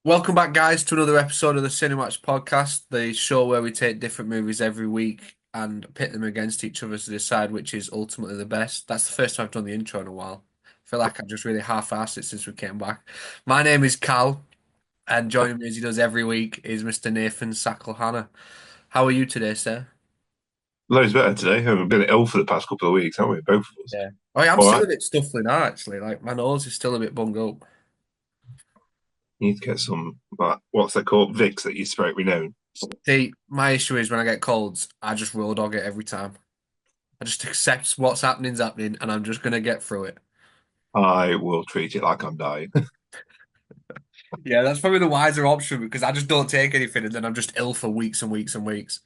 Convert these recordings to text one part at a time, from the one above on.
Welcome back, guys, to another episode of the CineMatch podcast, the show where we take different movies every week and pit them against each other to decide which is ultimately the best. That's the first time I've done the intro in a while. I feel like I've just really half-assed it since we came back. My name is Cal, and joining me as he does every week is Mr. Nathan Sackle-Hannah. How are you today, sir? Loads better today. I've been ill for the past couple of weeks, haven't we? Both of us. Yeah. Oh, yeah, I'm All still right. a bit stuffly now, actually. Like, my nose is still a bit bunged up. You need to get some, what's that called? Vicks that you spray at renown. See, my issue is when I get colds, I just road dog it every time. I just accept what's happening's happening, and I'm just gonna get through it. I will treat it like I'm dying. Yeah, that's probably the wiser option because I just don't take anything, and then I'm just ill for weeks and weeks and weeks.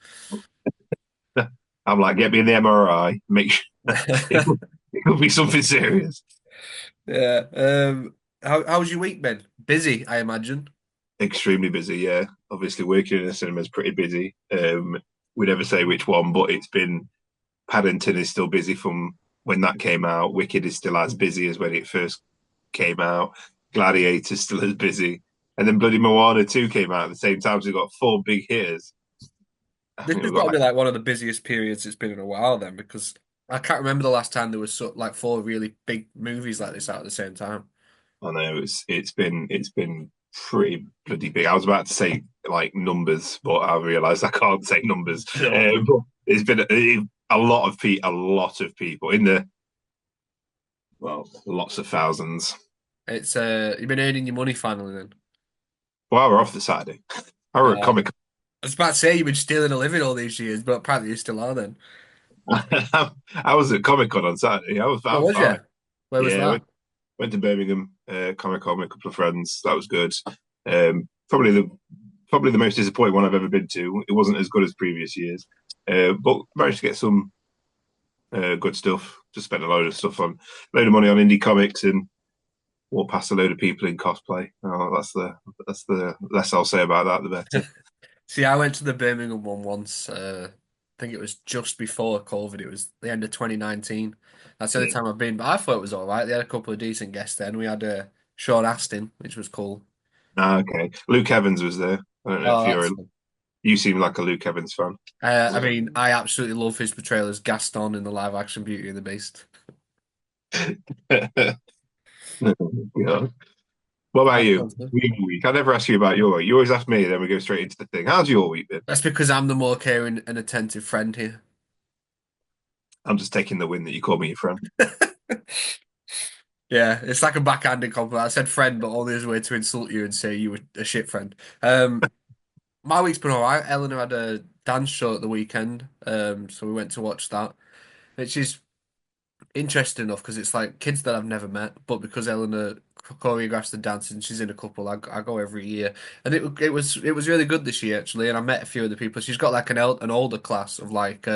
I'm like, get me in the MRI. Make sure it could be something serious. Yeah. How's your week been? Busy, I imagine. Extremely busy, yeah. Obviously, working in a cinema is pretty busy. We never say which one, but it's been Paddington is still busy from when that came out. Wicked is still as busy as when it first came out. Gladiator's still as busy. And then bloody Moana 2 came out at the same time. So we've got four big hitters. I This think has we've got got to be like, like one of the busiest periods it's been in a while, then, because I can't remember the last time there was like four really big movies like this out at the same time. I know it's been pretty bloody big. I was about to say like numbers, but I realised I can't say numbers. No. But it's been a lot of people in the lots of thousands. It's you've been earning your money finally then. Well, we're off the Saturday. I were at Uh, Comic I was about to say you've been stealing a living all these years, but apparently you still are then. I was at Comic Con on Saturday. I Oh, was was you? fine. Where was Yeah, that? went to Birmingham Comic Con with a couple of friends. That was good. Um, probably the probably the most disappointing one I've ever been to. It wasn't as good as previous years, but managed to get some good stuff. Just spent a load of money on indie comics and walked past a load of people in cosplay. Oh, that's the less I'll say about that, the better. See, I went to the Birmingham one once. I think it was just before COVID. It was the end of 2019. That's the only Yeah. time I've been, but I thought it was all right. They had a couple of decent guests then. We had Sean Astin, which was cool. Ah, okay. Luke Evans was there. I don't know if Oh, that's fun. you seem like a Luke Evans fan. I mean, I absolutely love his portrayal as Gaston in the live action Beauty and the Beast. Yeah. What about That you? sounds good. Your week. I never ask you about your week. You always ask me, then we go straight into the thing. How's your week been? That's because I'm the more caring and attentive friend here. I'm just taking the win that you call me your friend. Yeah, it's like a backhanded compliment. I said friend, but only as a way to insult you and say you were a shit friend. My week's been all right. Eleanor had a dance show at the weekend, so we went to watch that, which is interesting enough because it's like kids that I've never met, but because Eleanor choreographs the dance and she's in a couple, I go every year, and it was really good this year actually, and I met a few of the people. She's got like an older class of like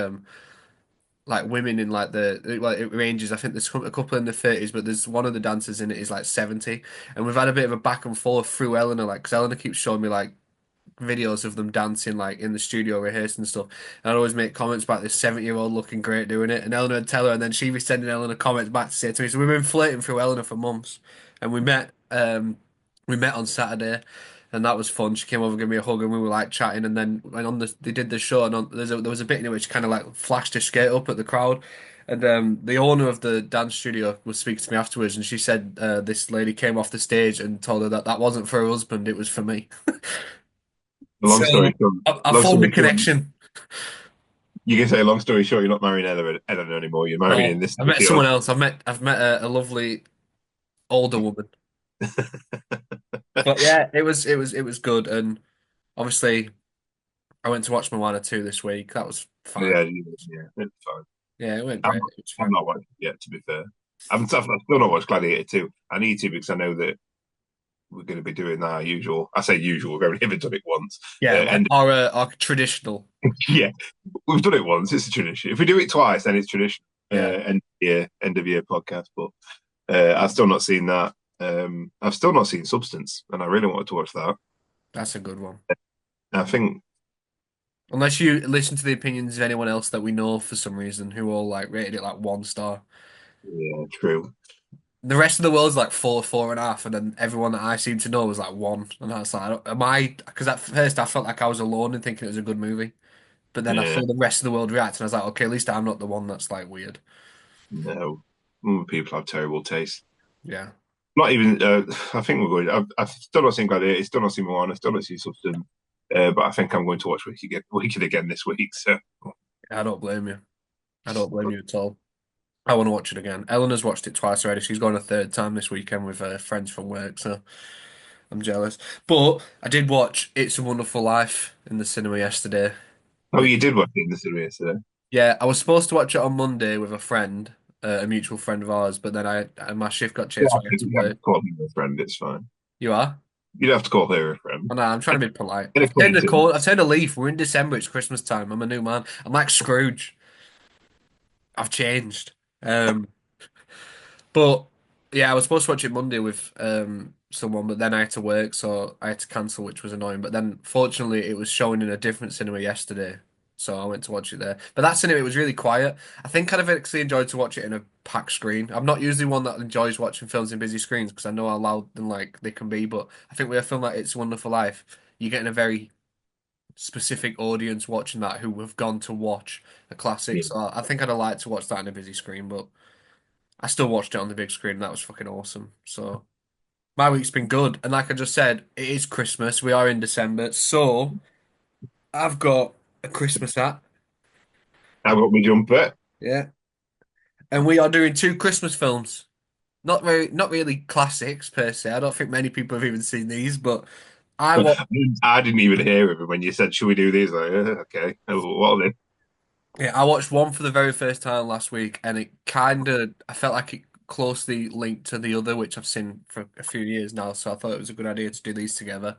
women in like it ranges. I think there's a couple in the 30s, but there's one of the dancers in it is like 70, and we've had a bit of a back and forth through Eleanor, like because Eleanor keeps showing me like videos of them dancing like in the studio rehearsing and stuff. And I'd always make comments about this 70-year-old looking great doing it. And Eleanor would tell her, and then she'd be sending Eleanor comments back to say to me. So we've been flirting through Eleanor for months. And we met on Saturday and that was fun. She came over, gave me a hug, and we were like chatting. And then when they did the show, and there was a bit in it which kind of like flashed her skate up at the crowd. And the owner of the dance studio was speaking to me afterwards, and she said this lady came off the stage and told her that that wasn't for her husband, it was for me. Long So story short, I long formed a story short, connection. you can say long story short, you're not marrying Eleanor anymore. You're marrying No, this I've met 70-year-old. someone else. I've met a lovely older woman. But yeah, it was good. And obviously, I went to watch Moana 2 this week. That was fine. Yeah, yeah, it's fine. Yeah, it went I'm, great. It was I'm fine. not watching it yet, to be fair. I've still not watched Gladiator 2. I need to because I know that we're going to be doing our usual. I say usual, we've only ever done it once. Yeah, And our traditional. yeah, we've done it once. It's a tradition. If we do it twice, then it's tradition. Yeah, End of year podcast. But I've still not seen that. I've still not seen Substance, and I really wanted to watch that. that's a good one. I think, Unless you listen to the opinions of anyone else that we know for some reason who all like rated it like 1 star. yeah, true. The rest of the world's like 4, 4.5, and then everyone that I seem to know was like one. And I was like, am I? Because at first I felt like I was alone in thinking it was a good movie, but then I Yeah, saw the rest of the world react, and I was like, okay, at least I'm not the one that's like weird. no. People have terrible taste. Yeah, Not even. I think we're going. I've still not seen Gladiator. Still not seen Moana. Still not seen Substance. But I think I'm going to watch Wicked again this week. So I don't blame you. I don't blame you at all. I want to watch it again. Eleanor's watched it twice already. She's going a third time this weekend with friends from work, so I'm jealous. But I did watch It's a Wonderful Life in the cinema yesterday, oh, which, you did watch it in the cinema yesterday. yeah, I was supposed to watch it on Monday with a friend, a mutual friend of ours, but then my shift got changed, so I had to You have work. to call her a friend. It's fine. You are? You'd have to call her a friend. Oh, no, I'm trying to be polite. An I've turned a acquaintance. corner. I've turned a leaf. We're in December. It's Christmas time. I'm a new man. I'm like Scrooge. I've changed. But yeah, I was supposed to watch it Monday with someone, but then I had to work, so I had to cancel, which was annoying. But then fortunately, it was showing in a different cinema yesterday, so I went to watch it there. But that cinema, it was really quiet. I think I'd have actually enjoyed to watch it in a packed screen. I'm not usually one that enjoys watching films in busy screens because I know how loud and like they can be. But I think with a film like It's a Wonderful Life, you're getting a very specific audience watching that who have gone to watch a classic. Yeah. So I think I'd have liked to watch that in a busy screen, but. I still watched it on the big screen, and that was fucking awesome. So my week's been good, and like I just said, it is Christmas. We are in December, so I've got a Christmas hat. How about me jumper? Yeah, and we are doing two Christmas films. Not really classics per se. I don't think many people have even seen these, but I watched. I didn't even hear of it when you said, "Should we do these?" Like, okay. What are they? Yeah, I watched one for the very first time last week, and it kind of I felt like it closely linked to the other, which I've seen for a few years now. So I thought it was a good idea to do these together.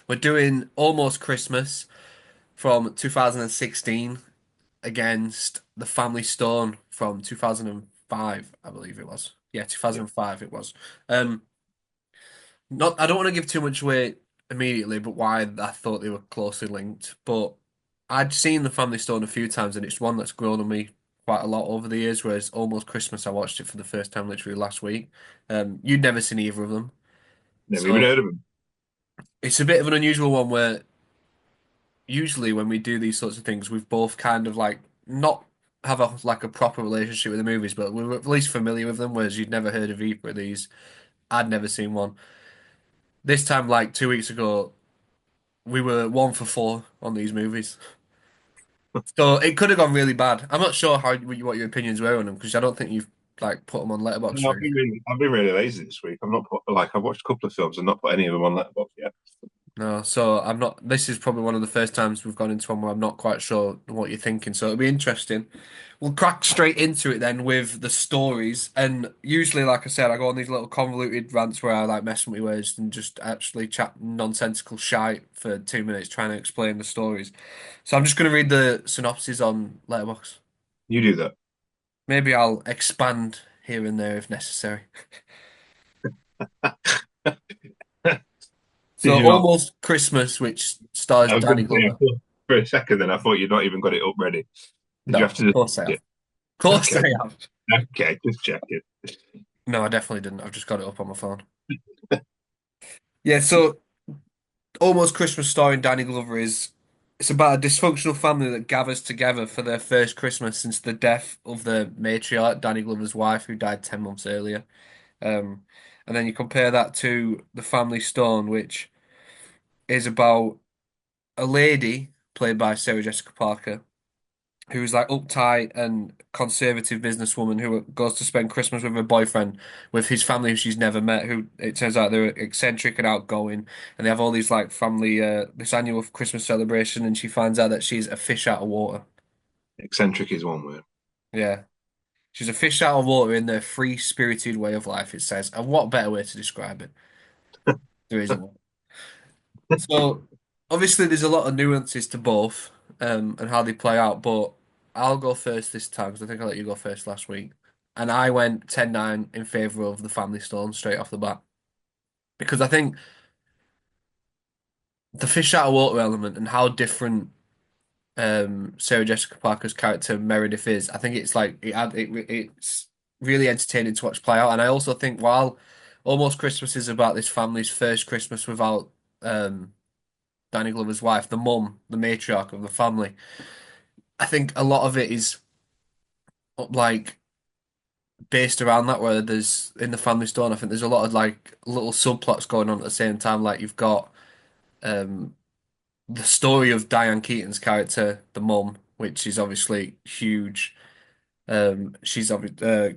We're doing Almost Christmas from 2016 against The Family Stone from 2005, I believe it was. Yeah, Yeah. 2005 it was. Um, not I don't want to give too much away immediately, but why I thought they were closely linked. But I'd seen The Family Stone a few times, and it's one that's grown on me quite a lot over the years. Whereas Almost Christmas, I watched it for the first time literally last week. You'd never seen either of them, Never even so heard of them. it's a bit of an unusual one where usually when we do these sorts of things, we've both kind of like not have a like a proper relationship with the movies, but we were at least familiar with them, whereas you'd never heard of either of these. I'd never seen one. This time, like 2 weeks ago, we were 1 for 4 on these movies. So it could have gone really bad. I'm not sure what your opinions were on them because I don't think you've like put them on Letterboxd No, or anything. I've been really lazy this week. I've not put like I've watched a couple of films and not put any of them on Letterboxd yet. No, so I'm not. This is probably one of the first times we've gone into one where I'm not quite sure what you're thinking. So it'll be interesting. We'll crack straight into it then with the stories. And usually, like I said, I go on these little convoluted rants where I like mess with my words and just actually chat nonsensical shite for 2 minutes trying to explain the stories. So I'm just going to read the synopses on Letterboxd. You do that. Maybe I'll expand here and there if necessary. Did So you not? almost Christmas, which stars I was going Danny to say Glover. for a second, then I thought you'd not even got it up ready. Did you No, have of to just course I have. yeah? Of course I Okay, have. okay, just check it. No, I definitely didn't. I've just got it up on my phone. Yeah, so Almost Christmas starring Danny Glover is it's about a dysfunctional family that gathers together for their first Christmas since the death of the matriarch, Danny Glover's wife, who died 10 months earlier. Um, and then you compare that to The Family Stone, which is about a lady played by Sarah Jessica Parker who's like uptight and conservative businesswoman who goes to spend Christmas with her boyfriend, with his family who she's never met, who it turns out they're eccentric and outgoing, and they have all these like family this annual Christmas celebration, and she finds out that she's a fish out of water. Eccentric is one word. Yeah. She's a fish out of water in their free-spirited way of life, it says. And what better way to describe it? There isn't one. So obviously there's a lot of nuances to both, and how they play out, but I'll go first this time because I think I let you go first last week. And I went 10-9 in favour of the Family Stone straight off the bat. Because I think the fish out of water element and how different Sarah Jessica Parker's character Meredith is, I think it's like it's really entertaining to watch play out. And I also think while Almost Christmas is about this family's first Christmas without um, Danny Glover's wife, the mum, the matriarch of the family, I think a lot of it is like based around that, where there's in the family store, and I think there's a lot of like little subplots going on at the same time. Like you've got um, the story of Diane Keaton's character, the mum, which is obviously huge. She's obviously,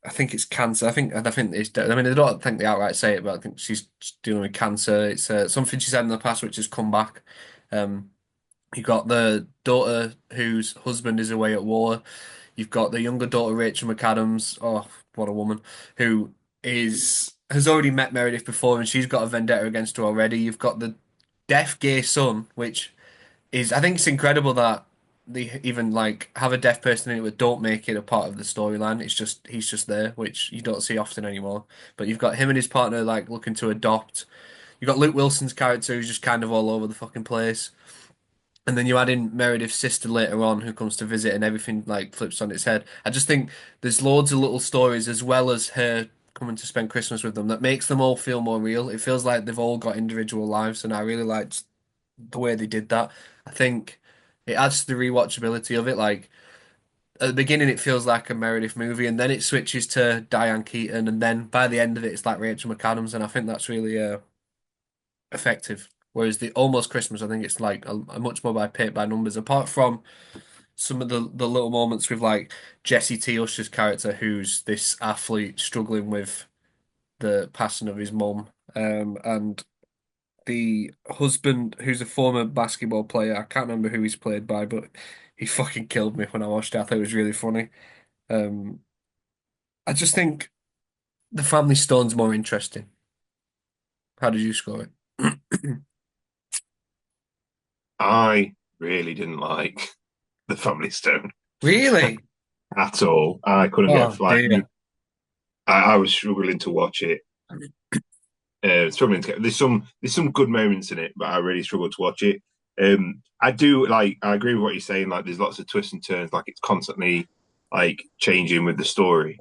I think it's cancer. I think it's. I mean, I don't think they outright say it, but I think she's dealing with cancer. It's something she's had in the past, which has come back. Um, you've got the daughter whose husband is away at war. You've got the younger daughter, Rachel McAdams. Oh, what a woman! Who has already met Meredith before, and she's got a vendetta against her already. You've got the deaf gay son, which is I think it's incredible that they even like have a deaf person in it but don't make it a part of the storyline. It's just he's just there, which you don't see often anymore. But you've got him and his partner like looking to adopt. You've got Luke Wilson's character who's just kind of all over the fucking place. And then you add in Meredith's sister later on who comes to visit and everything like flips on its head. I just think there's loads of little stories as well as her coming to spend Christmas with them that makes them all feel more real. It feels like they've all got individual lives and I really liked the way they did that. I think it adds to the rewatchability of it. Like at the beginning, it feels like a Meredith movie, and then it switches to Diane Keaton, and then by the end of it, it's like Rachel McAdams, and I think that's really effective. Whereas the Almost Christmas, I think it's like a much more by paint by numbers. Apart from some of the little moments with like Jesse T. Usher's character, who's this athlete struggling with the passing of his mum, and the husband who's a former basketball player. I can't remember who he's played by, but he fucking killed me when I watched it. I thought it was really funny. Um, I just think the Family Stone's more interesting. How did you score it? I really didn't like the Family Stone Really? at all. I couldn't Oh get like dear. I was struggling to watch it. Struggling to get there's some good moments in it, but I really struggled to watch it. I do like I agree with what you're saying. Like there's lots of twists and turns. Like it's constantly like changing with the story.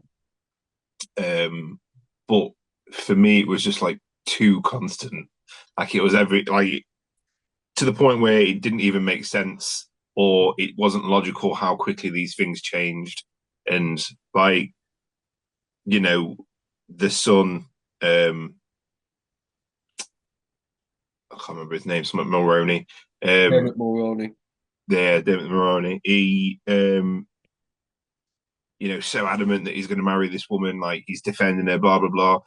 Um, but for me, it was just like too constant. Like it was every like to the point where it didn't even make sense or it wasn't logical how quickly these things changed. And like you know, the son, I can't remember his name, something Mulroney. Um, David Mulroney. there, David Mulroney. He, so adamant that he's going to marry this woman, like he's defending her, blah blah blah,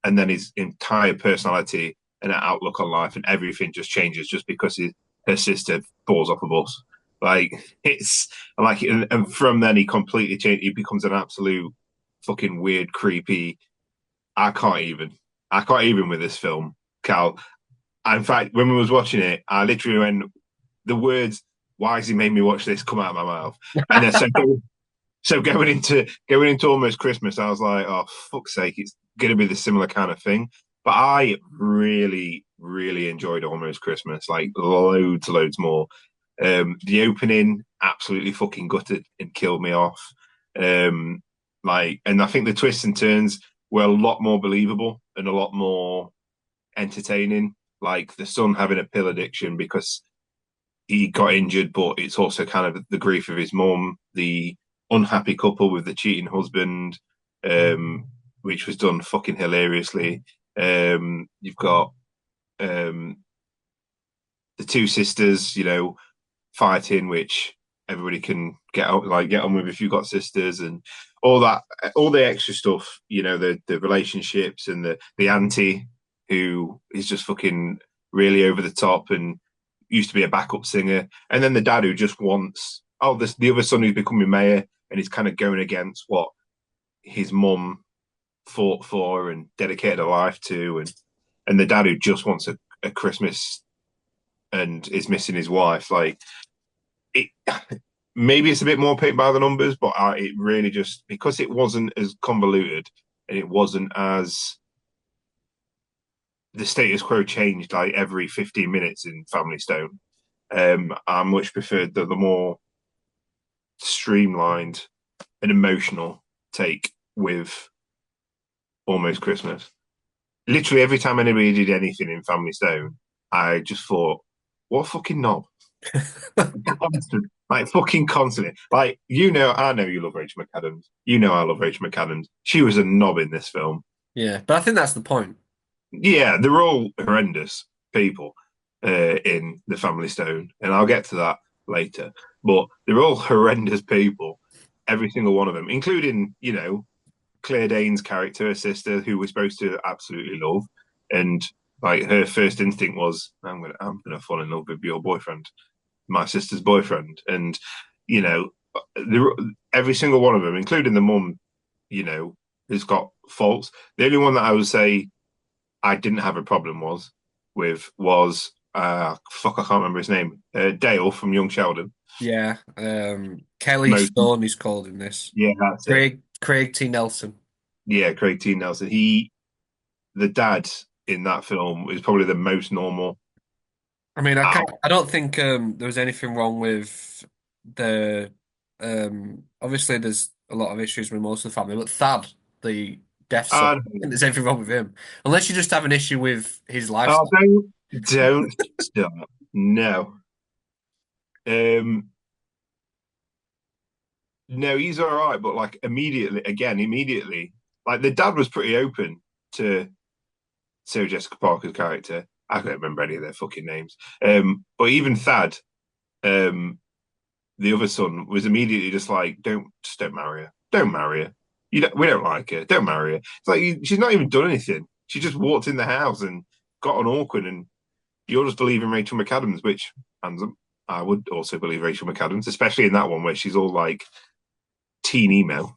and then his entire personality and outlook on life and everything just changes just because her sister falls off a bus. Like it's like, and from then he completely changed. He becomes an absolute fucking weird, creepy. I can't even. I can't even with this film, Cal. In fact, when we was watching it, I literally went the words "Why has he made me watch this?" come out of my mouth, and then so going into almost Christmas, I was like, "Oh fuck's sake, it's going to be the similar kind of thing." But I really, really enjoyed almost Christmas, like loads more. The opening absolutely fucking gutted and killed me off. Um, and I think the twists and turns were a lot more believable and a lot more entertaining. Like the son having a pill addiction because he got injured, but it's also kind of the grief of his mum, the unhappy couple with the cheating husband, which was done fucking hilariously. You've got um, the two sisters, fighting, which everybody can get on with if you've got sisters and all that, all the extra stuff. The relationships and the auntie who is just fucking really over the top and used to be a backup singer, and then the dad who just wants the other son who's becoming mayor and he's kind of going against what his mum fought for and dedicated her life to, and the dad who just wants a Christmas and is missing his wife. Like it, maybe it's a bit more paint by the numbers, but it really just because it wasn't as convoluted and it wasn't as the status quo changed like every 15 minutes in Family Stone. I much preferred the more streamlined and emotional take. with Almost Christmas. Literally every time anybody did anything in Family Stone, I just thought, what a fucking knob. Constant, like fucking constantly. Like, I know you love Rachel McAdams. You know I love Rachel McAdams. She was a knob in this film. Yeah, but I think that's the point. Yeah, they're all horrendous people in The Family Stone, and I'll get to that later. But they're all horrendous people, every single one of them, including, Claire Danes' character, her sister, who we're supposed to absolutely love. And like her first instinct was, I'm gonna fall in love with your boyfriend, my sister's boyfriend. And, you know, every single one of them, including the mum, has got faults. The only one that I would say I didn't have a problem was fuck, I can't remember his name. Dale from Young Sheldon. Yeah, Kelly Most, Stone is called in this. yeah, that's it. Craig T. Nelson. Yeah, Craig T. Nelson. The dad in that film is probably the most normal I mean, out. I don't think there was anything wrong with the obviously there's a lot of issues with most of the family, but Thad, the deaf son, I Uh, don't think there's anything wrong with him. Unless you just have an issue with his oh, lifestyle. don't stop. No. Um, no, he's all right, but like immediately, like the dad was pretty open to Sarah Jessica Parker's character. I can't remember any of their fucking names. But even Thad, um, the other son, was immediately just like, don't marry her. Don't marry her. We don't like her. Don't marry her. It's like she's not even done anything. She just walked in the house and got on awkward, and you're just believing Rachel McAdams, which hands up, I would also believe Rachel McAdams, especially in that one where she's all like teen email.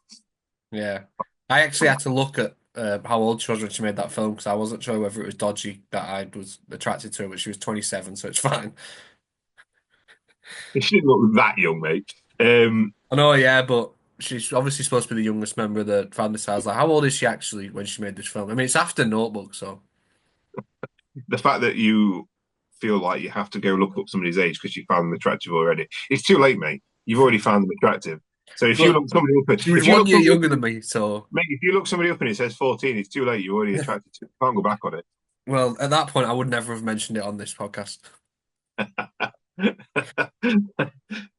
Yeah, I actually had to look at how old she was when she made that film because I wasn't sure whether it was dodgy that I was attracted to her, but she was 27, so it's fine. She didn't look that young, mate. I know, yeah, but she's obviously supposed to be the youngest member of the family. So I was like, how old is she actually when she made this film? I mean, it's after Notebook, so. The fact that you feel like you have to go look up somebody's age because you found them attractive already, it's too late, mate. You've already found them attractive. So if you But look somebody up, she was if you one look year somebody up, younger than me, so. mate, if you look somebody up and it says 14, it's too late. You're already attracted to it. You can't go back on it. Well, at that point, I would never have mentioned it on this podcast.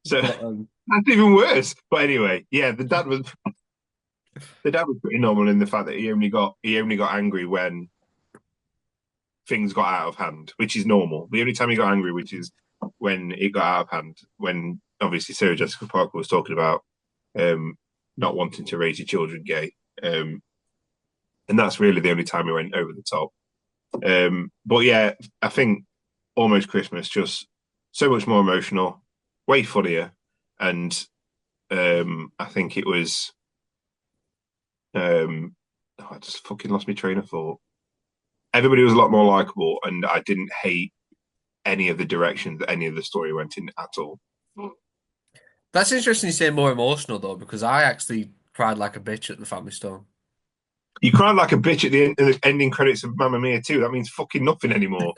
So But that's even worse. But anyway, yeah, the dad was pretty normal in the fact that he only got angry when things got out of hand, which is normal. The only time he got angry, which is when it got out of hand, when obviously Sarah Jessica Parker was talking about um, not wanting to raise your children gay, and that's really the only time he went over the top. But yeah, I think Almost Christmas just so much more emotional, way funnier, and I think it was. I just fucking lost my train of thought. Everybody was a lot more likable, and I didn't hate any of the direction that any of the story went in at all. that's interesting you say more emotional, though, because I actually cried like a bitch at the Family Stone. You cried like a bitch at the ending credits of Mamma Mia too. That means fucking nothing anymore.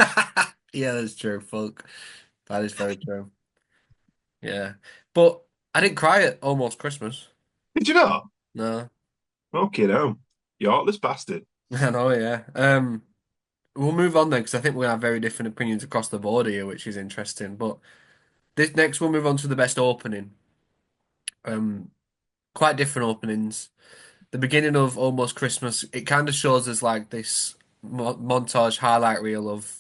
Yeah, that's true, fuck. That is very true. Yeah. But I didn't cry at Almost Christmas. Did you not? No. Okay, no. You heartless bastard. I know, yeah. We'll move on then, because I think we're gonna have very different opinions across the board here, which is interesting. But this next we'll move on to the best opening. Um, quite different openings. The beginning of Almost Christmas, it kind of shows us like this montage highlight reel of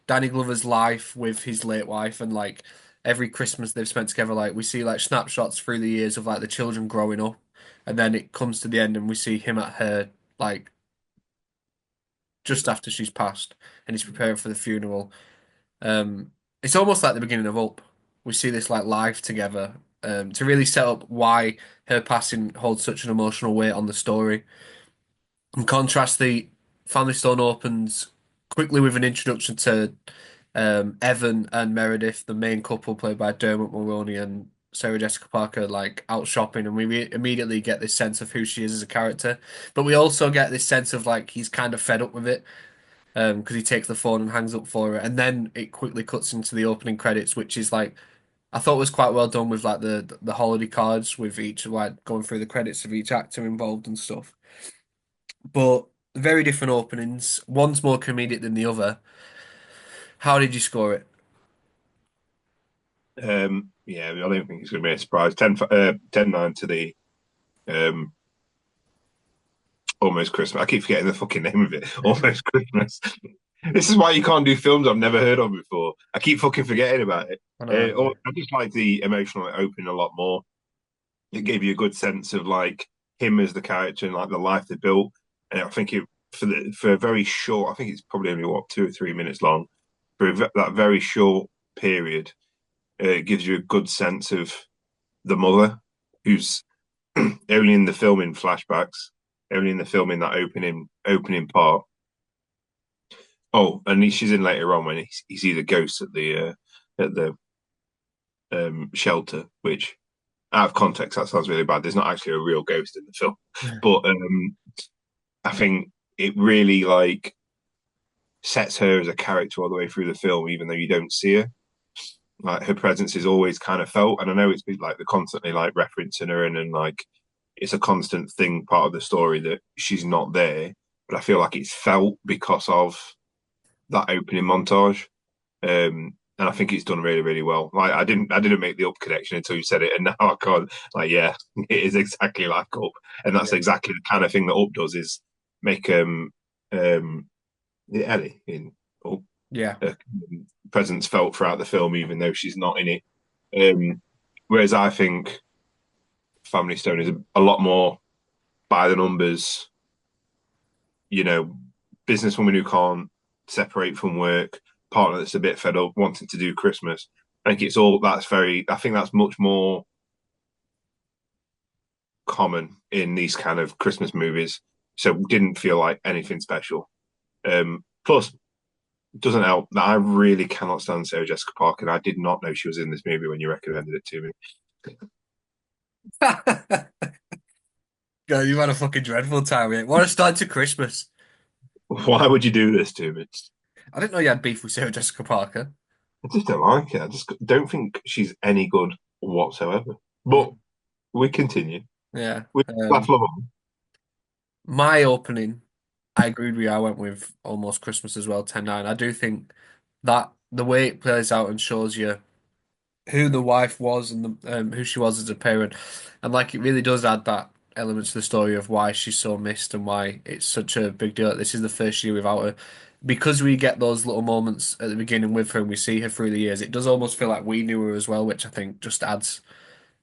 Danny Glover's life with his late wife, and like every Christmas they've spent together. Like we see like snapshots through the years of like the children growing up, and then it comes to the end, and we see him at her like just after she's passed, and he's preparing for the funeral. It's almost like the beginning of Up. We see this like live together to really set up why her passing holds such an emotional weight on the story. In contrast, the Family Stone opens quickly with an introduction to Evan and Meredith, the main couple played by Dermot Mulroney and Sarah Jessica Parker, like out shopping, and we immediately get this sense of who she is as a character. But we also get this sense of like he's kind of fed up with it because he takes the phone and hangs up for her, and then it quickly cuts into the opening credits, which is like I thought it was quite well done with like the holiday cards with each like going through the credits of each actor involved and stuff. But very different openings. One's more comedic than the other. How did you score it? Yeah, I don't think it's going to be a surprise. 10-9 to the um, Almost Christmas. I keep forgetting the fucking name of it. Almost Christmas. This is why you can't do films I've never heard of before. I keep fucking forgetting about it. I know. I just like the emotional opening a lot more. It gave you a good sense of like him as the character and like the life they built. And I think it for a very short. I think it's probably only what 2 or 3 minutes long. For that very short period, it gives you a good sense of the mother, who's only in the film in flashbacks, only in the film in that opening part. Oh, and she's in later on when he sees a ghost at the shelter, which out of context that sounds really bad. There's not actually a real ghost in the film, but I think it really like sets her as a character all the way through the film, even though you don't see her. Like her presence is always kind of felt, and I know it's been like they're constantly like referencing her and like it's a constant thing, part of the story that she's not there, but I feel like it's felt because of that opening montage. And I think it's done really, really well. Like I didn't make the Up connection until you said it, and now I can't. Like, yeah, it is exactly like Up, and that's Yeah. exactly the kind of thing that Up does is make um Ellie in Up Yeah. uh, presence felt throughout the film, even though she's not in it. Whereas I think Family Stone is a lot more by the numbers, you know, businesswoman who can't separate from work, partner that's a bit fed up, wanting to do Christmas. I think it's all that's very, I think that's much more common in these kind of Christmas movies. So didn't feel like anything special. Plus, doesn't help that I really cannot stand Sarah Jessica Parker. And I did not know she was in this movie when you recommended it to me. God, you've had a fucking dreadful time, mate. What a start to Christmas. Why would you do this to me? I didn't know you had beef with Sarah Jessica Parker. I just don't like it. I just don't think she's any good whatsoever. But Mm, we continue. yeah. We laugh love on. My opening, I agreed with you. I went with Almost Christmas as well, 10-9. I do think that the way it plays out and shows you who the wife was and who she was as a parent, and like it really does add that element to the story of why she's so missed and why it's such a big deal. This is the first year without her. Because we get those little moments at the beginning with her and we see her through the years, it does almost feel like we knew her as well, which I think just adds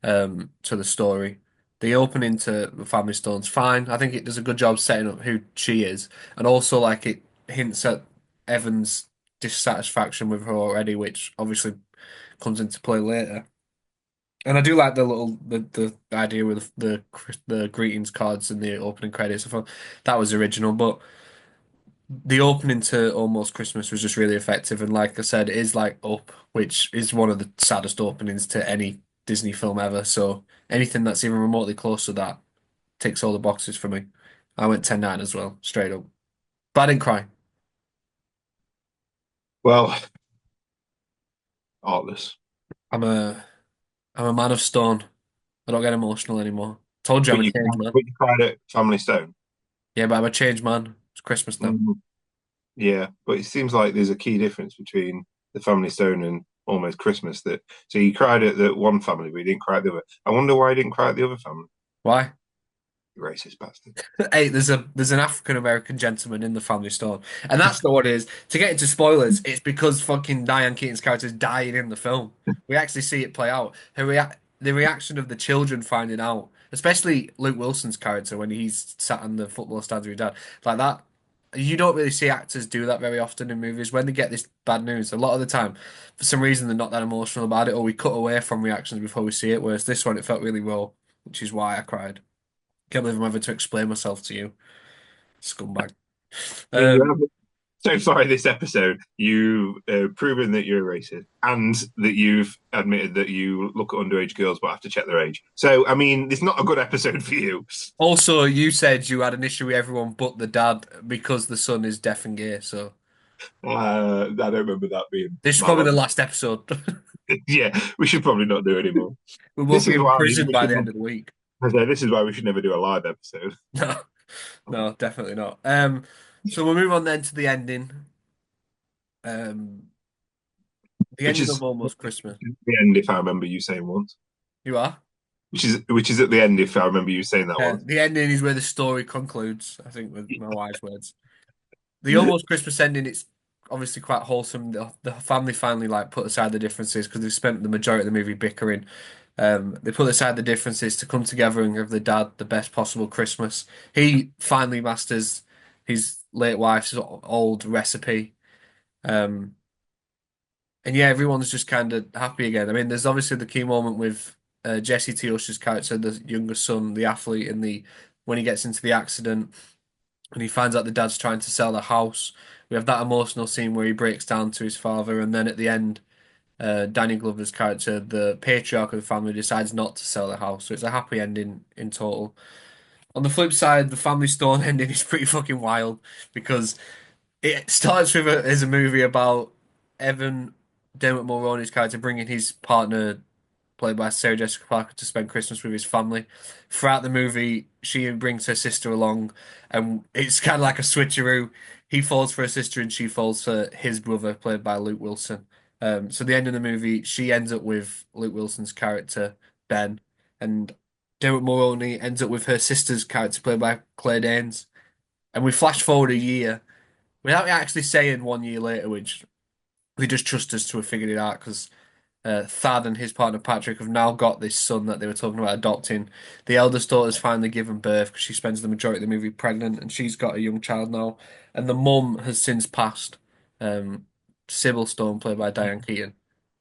to the story. The opening to the Family Stone's fine. I think it does a good job setting up who she is, and also like it hints at Evan's dissatisfaction with her already, which obviously comes into play later. And I do like the idea with the greetings cards and the opening credits. I thought that was original, but the opening to Almost Christmas was just really effective. And like I said, it is like Up, which is one of the saddest openings to any Disney film ever. So anything that's even remotely close to that ticks all the boxes for me. I went 10-9 as well, straight up. But I didn't cry. Well, artless. I'm a I'm a man of stone. I don't get emotional anymore. Told you I'm a changed man. But you cried at Family Stone. Yeah, but I'm a changed man. It's Christmas now. Mm, yeah, but it seems like there's a key difference between the Family Stone and Almost Christmas. That so you cried at the one family, but you didn't cry at the other. I wonder why you didn't cry at the other family. Why? You racist bastard. Hey, there's an African American gentleman in the family store, and that's not what it is. To get into spoilers, it's because fucking Diane Keaton's character is dying in the film. We actually see it play out. The reaction of the children finding out, especially Luke Wilson's character when he's sat on the football stands with his dad, like that. You don't really see actors do that very often in movies. When they get this bad news, a lot of the time, for some reason, they're not that emotional about it, or we cut away from reactions before we see it. Whereas this one, it felt really raw, which is why I cried. Can't believe I'm having to explain myself to you, scumbag. You Um, have so far in this episode, you've proven that you're a racist and that you've admitted that you look at underage girls but have to check their age. So, I mean, it's not a good episode for you. Also, you said you had an issue with everyone but the dad because the son is deaf and gay. So, I don't remember that being This is that probably the long. last episode. Yeah, we should probably not do anymore. We'll both This be is in why prison we by should. the end of the week. I say this is why we should never do a live episode. No, no, definitely not. So we'll move on then to the ending. Um, the Which ending of is Almost Christmas. the end, if I remember you saying once. You are? Which is at the end, if I remember you saying that once. The ending is where the story concludes, I think, with my wife's words. The Almost Christmas ending, it's obviously quite wholesome. The family finally like put aside the differences because they've spent the majority of the movie bickering. They put aside the differences to come together and give the dad the best possible Christmas. He finally masters his late wife's old recipe. Um, and yeah, everyone's just kind of happy again. I mean, there's obviously the key moment with Jesse T. Usher's character, the younger son, the athlete, in the when he gets into the accident and he finds out the dad's trying to sell the house. We have that emotional scene where he breaks down to his father, and then at the end, Danny Glover's character, the patriarch of the family, decides not to sell the house. So it's a happy ending in total. On the flip side, the Family Stone ending is pretty fucking wild because it starts with as a movie about Evan Dermot Mulroney's character bringing his partner, played by Sarah Jessica Parker, to spend Christmas with his family. Throughout the movie, she brings her sister along, and it's kind of like a switcheroo. He falls for her sister, and she falls for his brother, played by Luke Wilson. So the end of the movie, she ends up with Luke Wilson's character Ben, and Dermot Mulroney ends up with her sister's character, played by Claire Danes. And we flash forward a year without actually saying 1 year later, which they just trust us to have figured it out because Thad and his partner Patrick have now got this son that they were talking about adopting. The eldest daughter's finally given birth because she spends the majority of the movie pregnant, and she's got a young child now. And the mum has since passed. Um, Sybil Stone, played by Diane Keaton.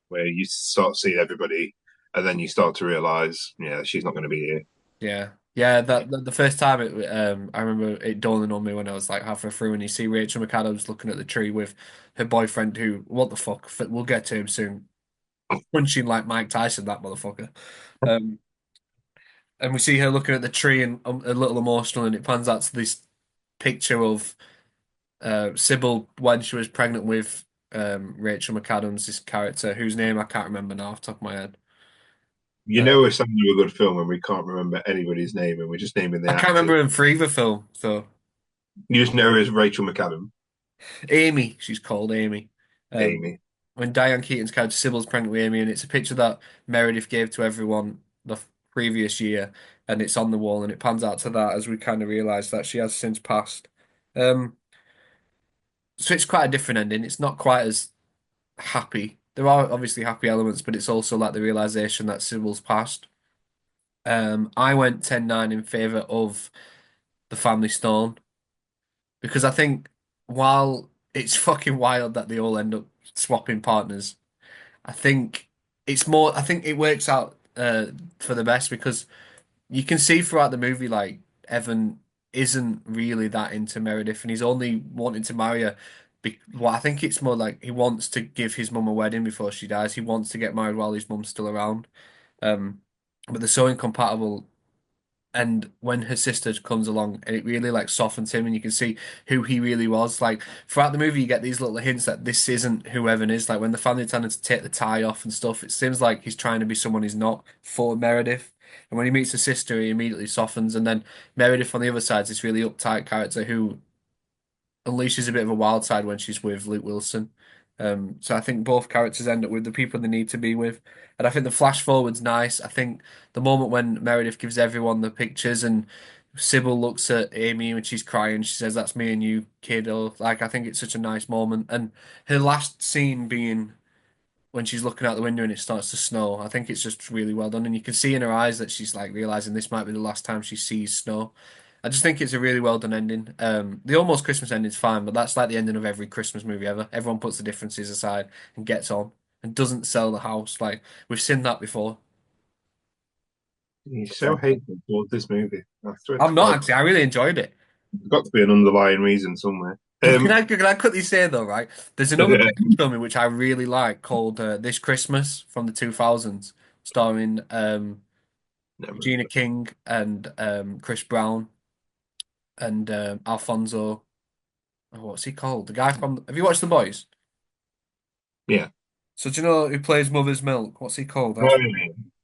Where you start seeing everybody, and then you start to realize, yeah, she's not going to be here. Yeah, yeah. The first time I remember it dawning on me when I was like halfway through, and you see Rachel McAdams looking at the tree with her boyfriend, who, what the fuck? We'll get to him soon. Punching like Mike Tyson, that motherfucker. Um, and we see her looking at the tree and a little emotional, and it pans out to this picture of Sybil when she was pregnant with Rachel McAdams, this character whose name I can't remember now off the top of my head. You know, it's something of a good film, and we can't remember anybody's name, and we're just naming the I can't actors. remember him for either film. So You just know her as Rachel McAdam, Amy, she's called Amy. Um, Amy. when Diane Keaton's character Sybil's pregnant with Amy, and it's a picture that Meredith gave to everyone the previous year, and it's on the wall, and it pans out to that as we kind of realise that she has since passed. Um, so it's quite a different ending. It's not quite as happy. There are obviously happy elements, but it's also like the realization that Sybil's passed. I went 10-9 in favour of the Family Stone because I think while it's fucking wild that they all end up swapping partners, I think it's more. I think it works out for the best because you can see throughout the movie like Evan isn't really that into Meredith, and he's only wanting to marry her. Well, I think it's more like he wants to give his mum a wedding before she dies. He wants to get married while his mum's still around. Um, but they're so incompatible. And when her sister comes along, and it really like softens him, and you can see who he really was. Like throughout the movie, you get these little hints that this isn't who Evan is. Like when the family tell him to take the tie off and stuff, it seems like he's trying to be someone he's not for Meredith. And when he meets his sister, he immediately softens. And then Meredith on the other side is this really uptight character who unleashes a bit of a wild side when she's with Luke Wilson. So I think both characters end up with the people they need to be with. And I think the flash forward's nice. I think the moment when Meredith gives everyone the pictures and Sybil looks at Amy when she's crying, she says, "That's me and you, kid." Or like I think it's such a nice moment. And her last scene being when she's looking out the window and it starts to snow. I think it's just really well done, and you can see in her eyes that she's like realizing this might be the last time she sees snow. I just think it's a really well done ending. The almost Christmas ending's fine, but that's like the ending of every Christmas movie ever. Everyone puts the differences aside and gets on and doesn't sell the house. Like we've seen that before. He's so hateful towards this movie. I swear to I'm not God, actually. I really enjoyed it. there's got to be an underlying reason somewhere. Can I quickly say though, right? There's another Christmas film which I really like called This Christmas from the 2000s, starring Never. Regina King and Chris Brown and Alfonso. Oh, what's he called? The guy from. Have you watched The Boys? Yeah. So do you know who plays Mother's Milk? What's he called? No,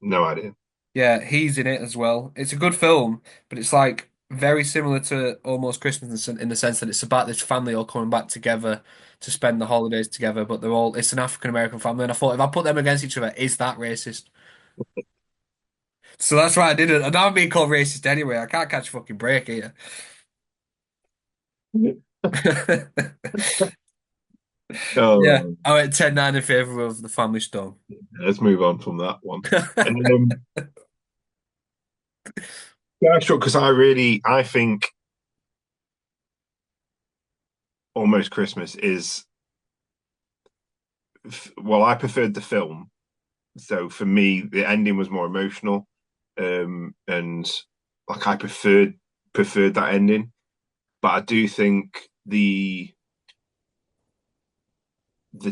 no idea. Yeah, he's in it as well. It's a good film, but it's like very similar to Almost Christmas in the sense that it's about this family all coming back together to spend the holidays together, but it's an African American family, and I thought if I put them against each other, is that racist? So that's why I didn't. And now I'm being called racist anyway. I can't catch a fucking break here. Yeah, Oh, I went 10-9 in favour of The Family Stone. let's move on from that one. Yeah, sure. Because I think Almost Christmas is, well, I preferred the film. So for me, the ending was more emotional, and like I preferred that ending. But I do think the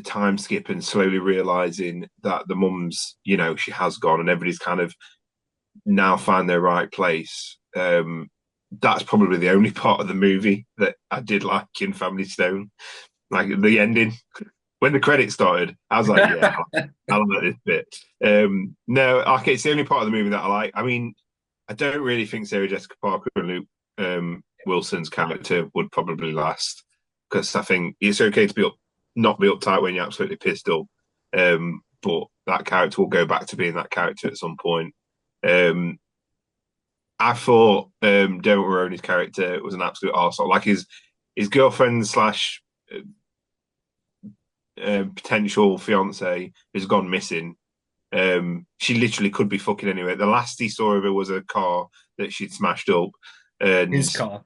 time skip and slowly realizing that the mum's, she has gone and everybody's kind of now find their right place. That's probably the only part of the movie that I did like in Family Stone. Like the ending, when the credits started, I was like, yeah, I like this bit. No, okay, it's the only part of the movie that I like. I mean, I don't really think Sarah Jessica Parker and Luke Wilson's character would probably last because I think it's okay to not be uptight when you're absolutely pissed up. But that character will go back to being that character at some point. Um, I thought Dermot Mulroney's character was an absolute arsehole. Like his girlfriend slash potential fiance has gone missing. She literally could be fucking anywhere. The last he saw of her was a car that she'd smashed up, and His car.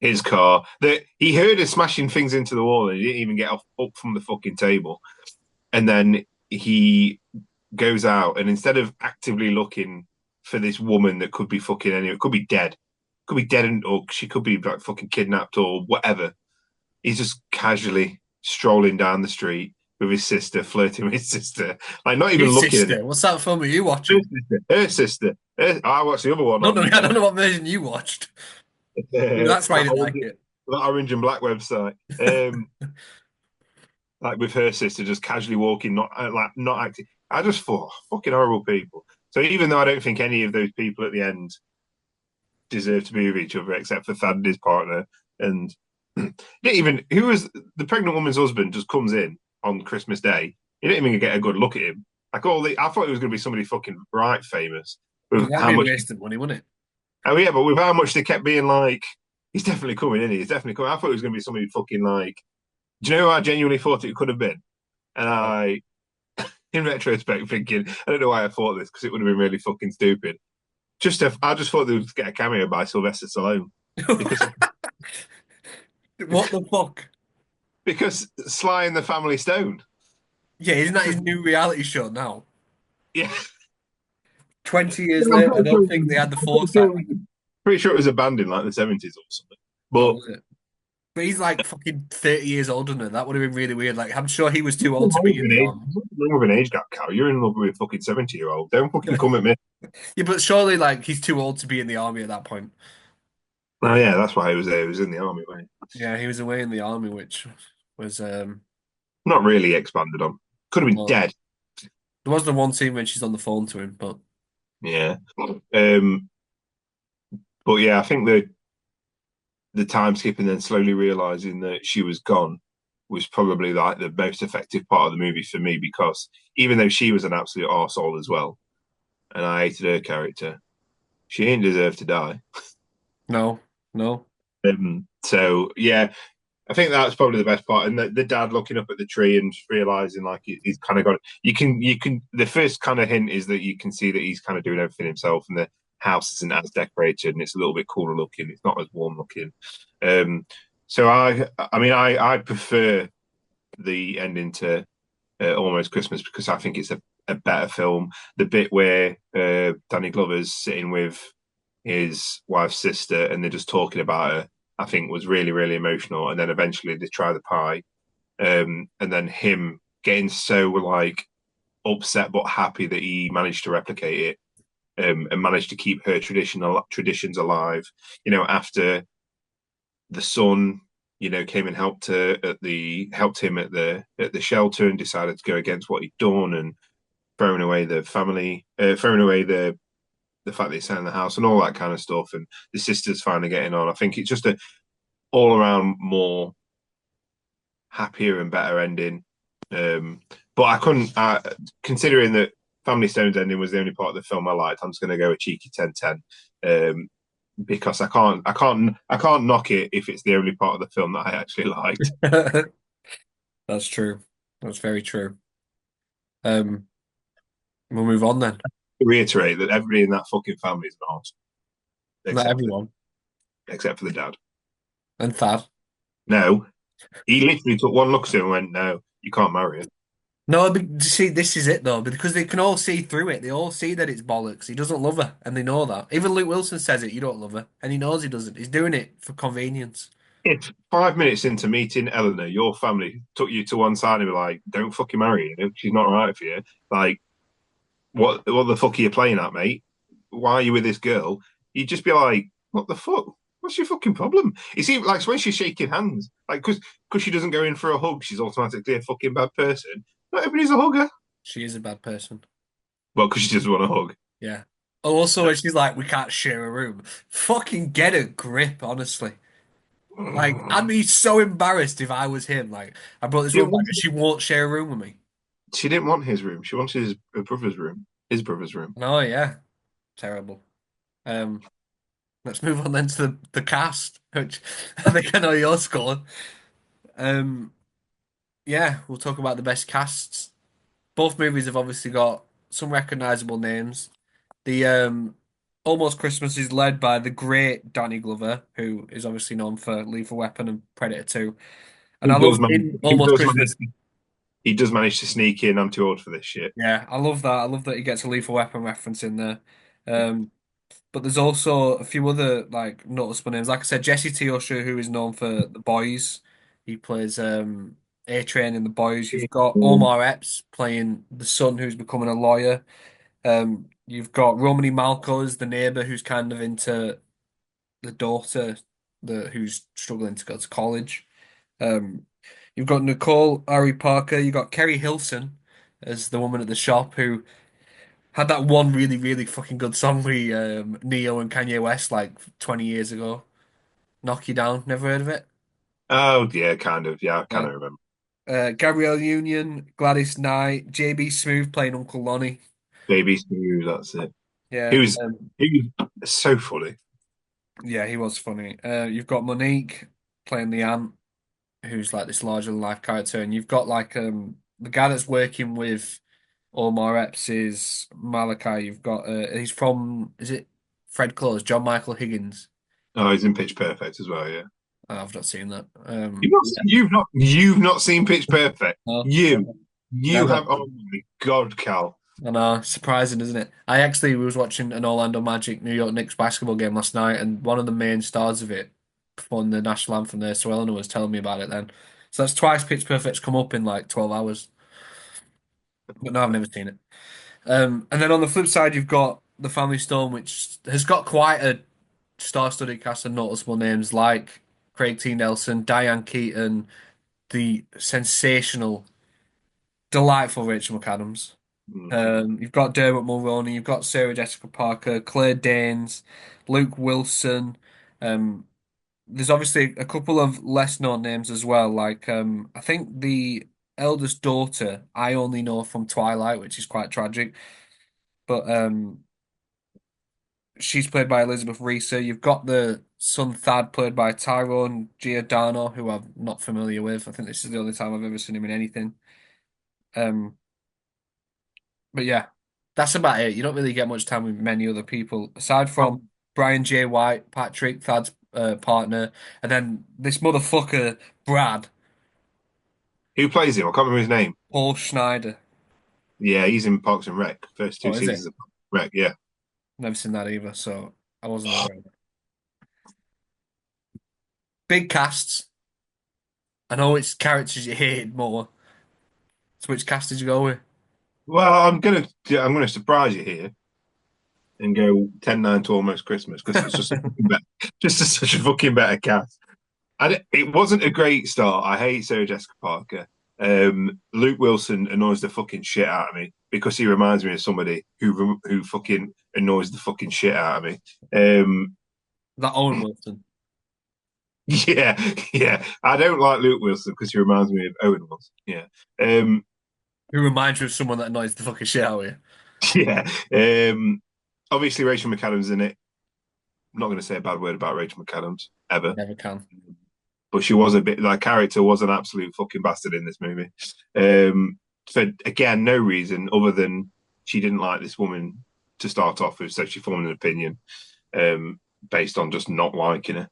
his car that he heard her smashing things into the wall, and he didn't even get up from the fucking table. And then he goes out, and instead of actively looking for this woman that could be fucking anywhere, could be dead, or she could be like fucking kidnapped or whatever. He's just casually strolling down the street with his sister, flirting with his sister, like not even His looking at her. sister. What's that film are you Her watching? sister, her sister. I watched the other one Don't know. on I don't know what version you watched. Maybe that's why that you didn't like it. orange and black website. Like with her sister just casually walking, not acting. I just thought, fucking horrible people. So even though I don't think any of those people at the end deserve to be with each other, except for Thad and his partner, and didn't even who was the pregnant woman's husband just comes in on Christmas Day. You didn't even get a good look at him. I thought it was going to be somebody fucking right famous But with that'd how be a much. waste of money, wouldn't it? Oh yeah, but with how much they kept being like, he's definitely coming in. He's definitely coming. I thought it was going to be somebody fucking like. Do you know who I genuinely thought it could have been? And Oh. in retrospect, thinking, I don't know why I thought this because it would have been really fucking stupid. I just thought they would get a cameo by Sylvester Stallone because What the fuck? Sly and the Family Stone. Yeah, isn't that his new reality show now? Yeah, 20 years I'm later, I pretty sure, don't think they had the pretty sure, foresight. pretty sure it was a band in like the 70s or something. Oh, But was it? But he's like fucking 30 years older than her. That would have been really weird. Like, I'm sure he was too old nothing to wrong be with in an the age, army. nothing wrong with an age gap, Cal. You're in love with a fucking 70-year-old. Don't fucking come at me. Yeah, but surely, like, he's too old to be in the army at that point. Oh yeah, that's why he was there. He was in the army, right? Yeah, he was away in the army, which was, Not really expanded on. Could have been well, dead. there was the one scene when she's on the phone to him, but Yeah. Um, but yeah, I think the time skip and then slowly realizing that she was gone was probably like the most effective part of the movie for me because even though she was an absolute arsehole as well, and I hated her character, she ain't deserve to die. no, no. So yeah, I think that's probably the best part. And the dad looking up at the tree and realizing like he's kind of got you can the first kind of hint is that you can see that he's kind of doing everything himself and the house isn't as decorated and it's a little bit cooler looking. It's not as warm looking. Um, so I prefer the ending to Almost Christmas because I think it's a better film. The bit where Danny Glover's sitting with his wife's sister and they're just talking about her, I think was really, really emotional. And then eventually they try the pie. And then him getting so like upset but happy that he managed to replicate it and managed to keep her traditions alive. After the son came and helped him at the shelter and decided to go against what he'd done and throwing away the family, throwing away the fact that he's selling the house and all that kind of stuff. And the sisters finally getting on. I think it's just a all around more happier and better ending. But I couldn't, considering that Family Stone's ending was the only part of the film I liked. I'm just going to go a cheeky 10-10 because I can't knock it if it's the only part of the film that I actually liked. That's true. That's very true. Um, we'll move on then. Reiterate that everybody in that fucking family is an arse, Not except for the everyone. except for the dad. And Thad. No, he literally took one look at him and went, "No, you can't marry her." No, but you see, this is it though, because they can all see through it. They all see that it's bollocks. He doesn't love her, and they know that. Even Luke Wilson says it, you don't love her, and he knows he doesn't. He's doing it for convenience. If 5 minutes into meeting Eleanor, your family took you to one side and were like, "Don't fucking marry her. She's not right for you." Like, what the fuck are you playing at, mate? Why are you with this girl? You'd just be like, what the fuck? What's your fucking problem? It seems like when she's shaking hands, like because she doesn't go in for a hug, she's automatically a fucking bad person. Not everybody's a hugger. She is a bad person. Well, because she doesn't want a hug. Yeah. Also, when she's like, we can't share a room. Fucking get a grip, honestly. Like, I'd be so embarrassed if I was him. Like, I brought this She woman back didn't, and she won't share a room with me. she didn't want his room. She wanted her brother's room. His brother's room. No, yeah. Terrible. Um, let's move on then to the cast, which I think I know you're scoring. Um, yeah, we'll talk about the best casts. Both movies have obviously got some recognizable names. The Almost Christmas is led by the great Danny Glover, who is obviously known for Lethal Weapon and Predator 2. And He I love does manage. in He Almost does manage. Christmas. He does manage to sneak in. I'm too old for this shit. Yeah, I love that. I love that he gets a Lethal Weapon reference in there. Um, but there's also a few other like noticeable names. Like I said, Jesse T. Usher, who is known for The Boys. He plays A-Train in The Boys. You've got Omar Epps playing the son who's becoming a lawyer. You've got Romany Malco as the neighbor who's kind of into the daughter who's struggling to go to college. Um, you've got Nicole Ari Parker. You've got Kerry Hilson as the woman at the shop who had that one really, really fucking good song with Neo and Kanye West like 20 years ago. Knock You Down. Never heard of it? Oh yeah, kind of. Yeah, I kind Yeah. of remember. Gabrielle Union, Gladys Knight, JB Smooth playing Uncle Lonnie. Baby Smooth. That's it. He Yeah. was he was so funny. Yeah, he was funny. You've got Monique playing the aunt, who's like this larger than life character, and you've got like the guy that's working with Omar Epps is Malachi. You've got he's from is it Fred Close, John Michael Higgins. Oh, he's in Pitch Perfect as well. Yeah. Oh, I've not seen that. Yeah, You've not seen Pitch Perfect. no, You never. have. Oh my God, Cal. I know, surprising, isn't it? I actually was watching an Orlando Magic New York Knicks basketball game last night, and one of the main stars of it performed the national anthem there. So Eleanor was telling me about it then. So that's twice Pitch Perfect's come up in like 12 hours. But no, I've never seen it. And then on the flip side, you've got The Family Stone, which has got quite a star-studded cast of noticeable names like Craig T. Nelson, Diane Keaton, the sensational, delightful Rachel McAdams. Mhm. You've got Dermot Mulroney, you've got Sarah Jessica Parker, Claire Danes, Luke Wilson. Um, there's obviously a couple of less known names as well. Like I think the eldest daughter I only know from Twilight, which is quite tragic. But she's played by Elizabeth Reeser. You've got the son Thad played by Tyrone Giordano, who I'm not familiar with. I think this is the only time I've ever seen him in anything. Um, but yeah, that's about it. You don't really get much time with many other people aside from Brian J. White, Patrick, Thad's partner, and then this motherfucker Brad, Who plays him? I can't remember his name. Paul Schneider. Yeah, he's in Parks and Rec. First two Oh, is it? seasons of Parks and Rec. Yeah. Never seen that either, so I wasn't aware of it. Big casts. I know which characters you hated more. So which cast did you go with? Well, I'm gonna surprise you here and go 10-9 to Almost Christmas because it's just a fucking better, such a fucking better cast. it wasn't a great start. I hate Sarah Jessica Parker. Luke Wilson annoys the fucking shit out of me because he reminds me of somebody who fucking annoys the fucking shit out of me. Um, That Owen Wilson, yeah, yeah. I don't like Luke Wilson because he reminds me of Owen Wilson. Yeah, um, who reminds you of someone that annoys the fucking shit out of you. yeah. Obviously, Rachel McAdams in it. I'm not going to say a bad word about Rachel McAdams ever, Never can. but she was a bit. That character was an absolute fucking bastard in this movie. Um, for again, no reason other than she didn't like this woman to start off with, so she formed an opinion um, based on just not liking her.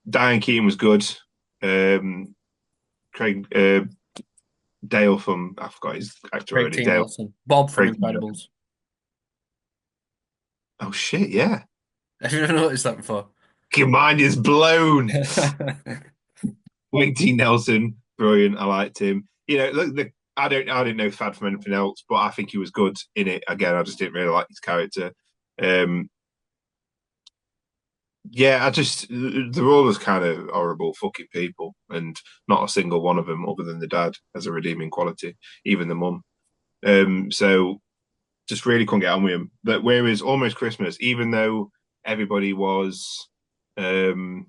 Diane Keaton was good. Um, Craig Dale from I forgot his actor Great already. T. Dale Nelson. Bob from Craig. Incredibles. Oh shit! Yeah, Have you ever noticed that before? your mind is blown. Wayne T. Nelson, brilliant. I liked him. You know, look, I didn't know Fad from anything else, but I think he was good in it. Again, I just didn't really like his character. Um, yeah, I just they're all just kind of horrible fucking people, and not a single one of them, other than the dad, has a redeeming quality. Even the mum. So just really couldn't get on with him. But whereas Almost Christmas, even though everybody was, um,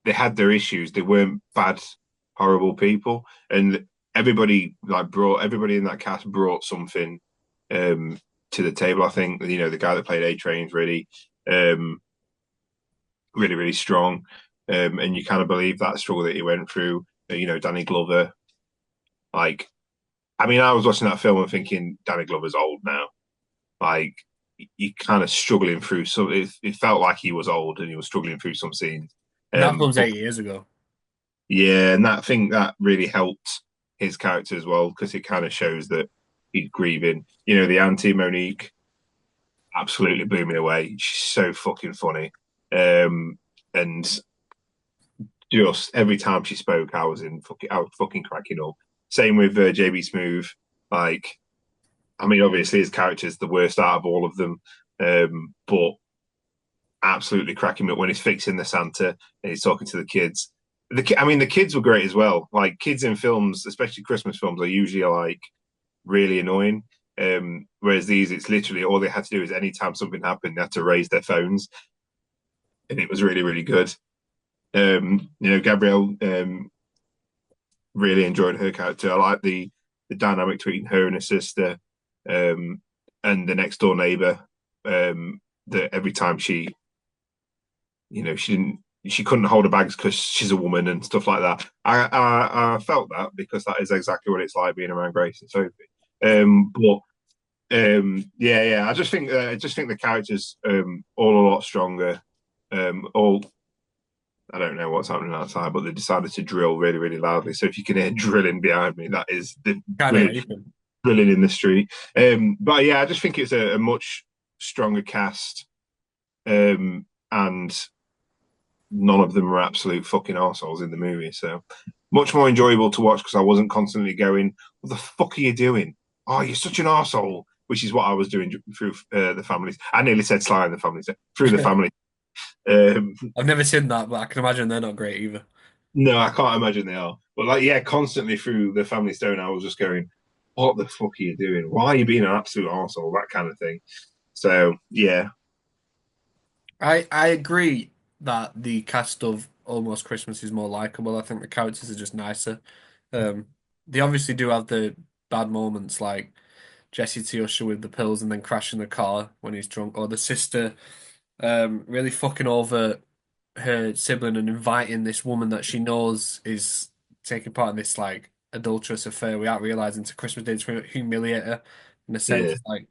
they had their issues, they weren't bad, horrible people, and everybody in that cast brought something um, to the table. I think you know the guy that played A Train's um, really strong, and you kind of believe that struggle that he went through. You know, Danny Glover, like I mean, I was watching that film and thinking Danny Glover's old now. Like he kind of struggling through some. It felt like he was old and he was struggling through some scenes. That film's But 8 years ago. yeah, and that I think that really helped his character as well because it kind of shows that he's grieving. You know, the auntie Monique absolutely blew me away. She's so fucking funny, and just every time she spoke, I was fucking cracking up. Same with JB Smoove. Like, I mean, obviously his character's the worst out of all of them, but absolutely cracking me up when he's fixing the Santa and he's talking to the kids. I mean, the kids were great as well. Like kids in films, especially Christmas films, are usually like really annoying. Whereas these, it's literally all they had to do is anytime something happened, they had to raise their phones, and it was really good. You know, Gabrielle really enjoyed her character. I like the dynamic between her and her sister, um, and the next door neighbor. That every time you know, she couldn't hold her bags because she's a woman and stuff like that. I felt that because that is exactly what it's like being around Grace and Sophie. But yeah. I just think the characters all a lot stronger. All I don't know what's happening outside, but they decided to drill really loudly. So if you can hear drilling behind me, that is the Can't hear really anything. drilling in the street. But yeah, I just think it's a much stronger cast. And none of them are absolute fucking arseholes in the movie. So much more enjoyable to watch because I wasn't constantly going, "What the fuck are you doing? Oh, you're such an arsehole," which is what I was doing through the families. I nearly said Sly and the families through the family. Um, I've never seen that, but I can imagine they're not great either. no, I can't imagine they are. But like, yeah, constantly through the family stone, I was just going, "What the fuck are you doing? Why are you being an absolute arsehole?" That kind of thing. So yeah, I agree that the cast of Almost Christmas is more likable. I think the characters are just nicer. Um, they obviously do have the bad moments, like Jesse T. Usher with the pills and then crashing the car when he's drunk, or the sister really fucking over her sibling and inviting this woman that she knows is taking part in this like adulterous affair without realizing to Christmas Day to humiliate her. In a yeah, sense, like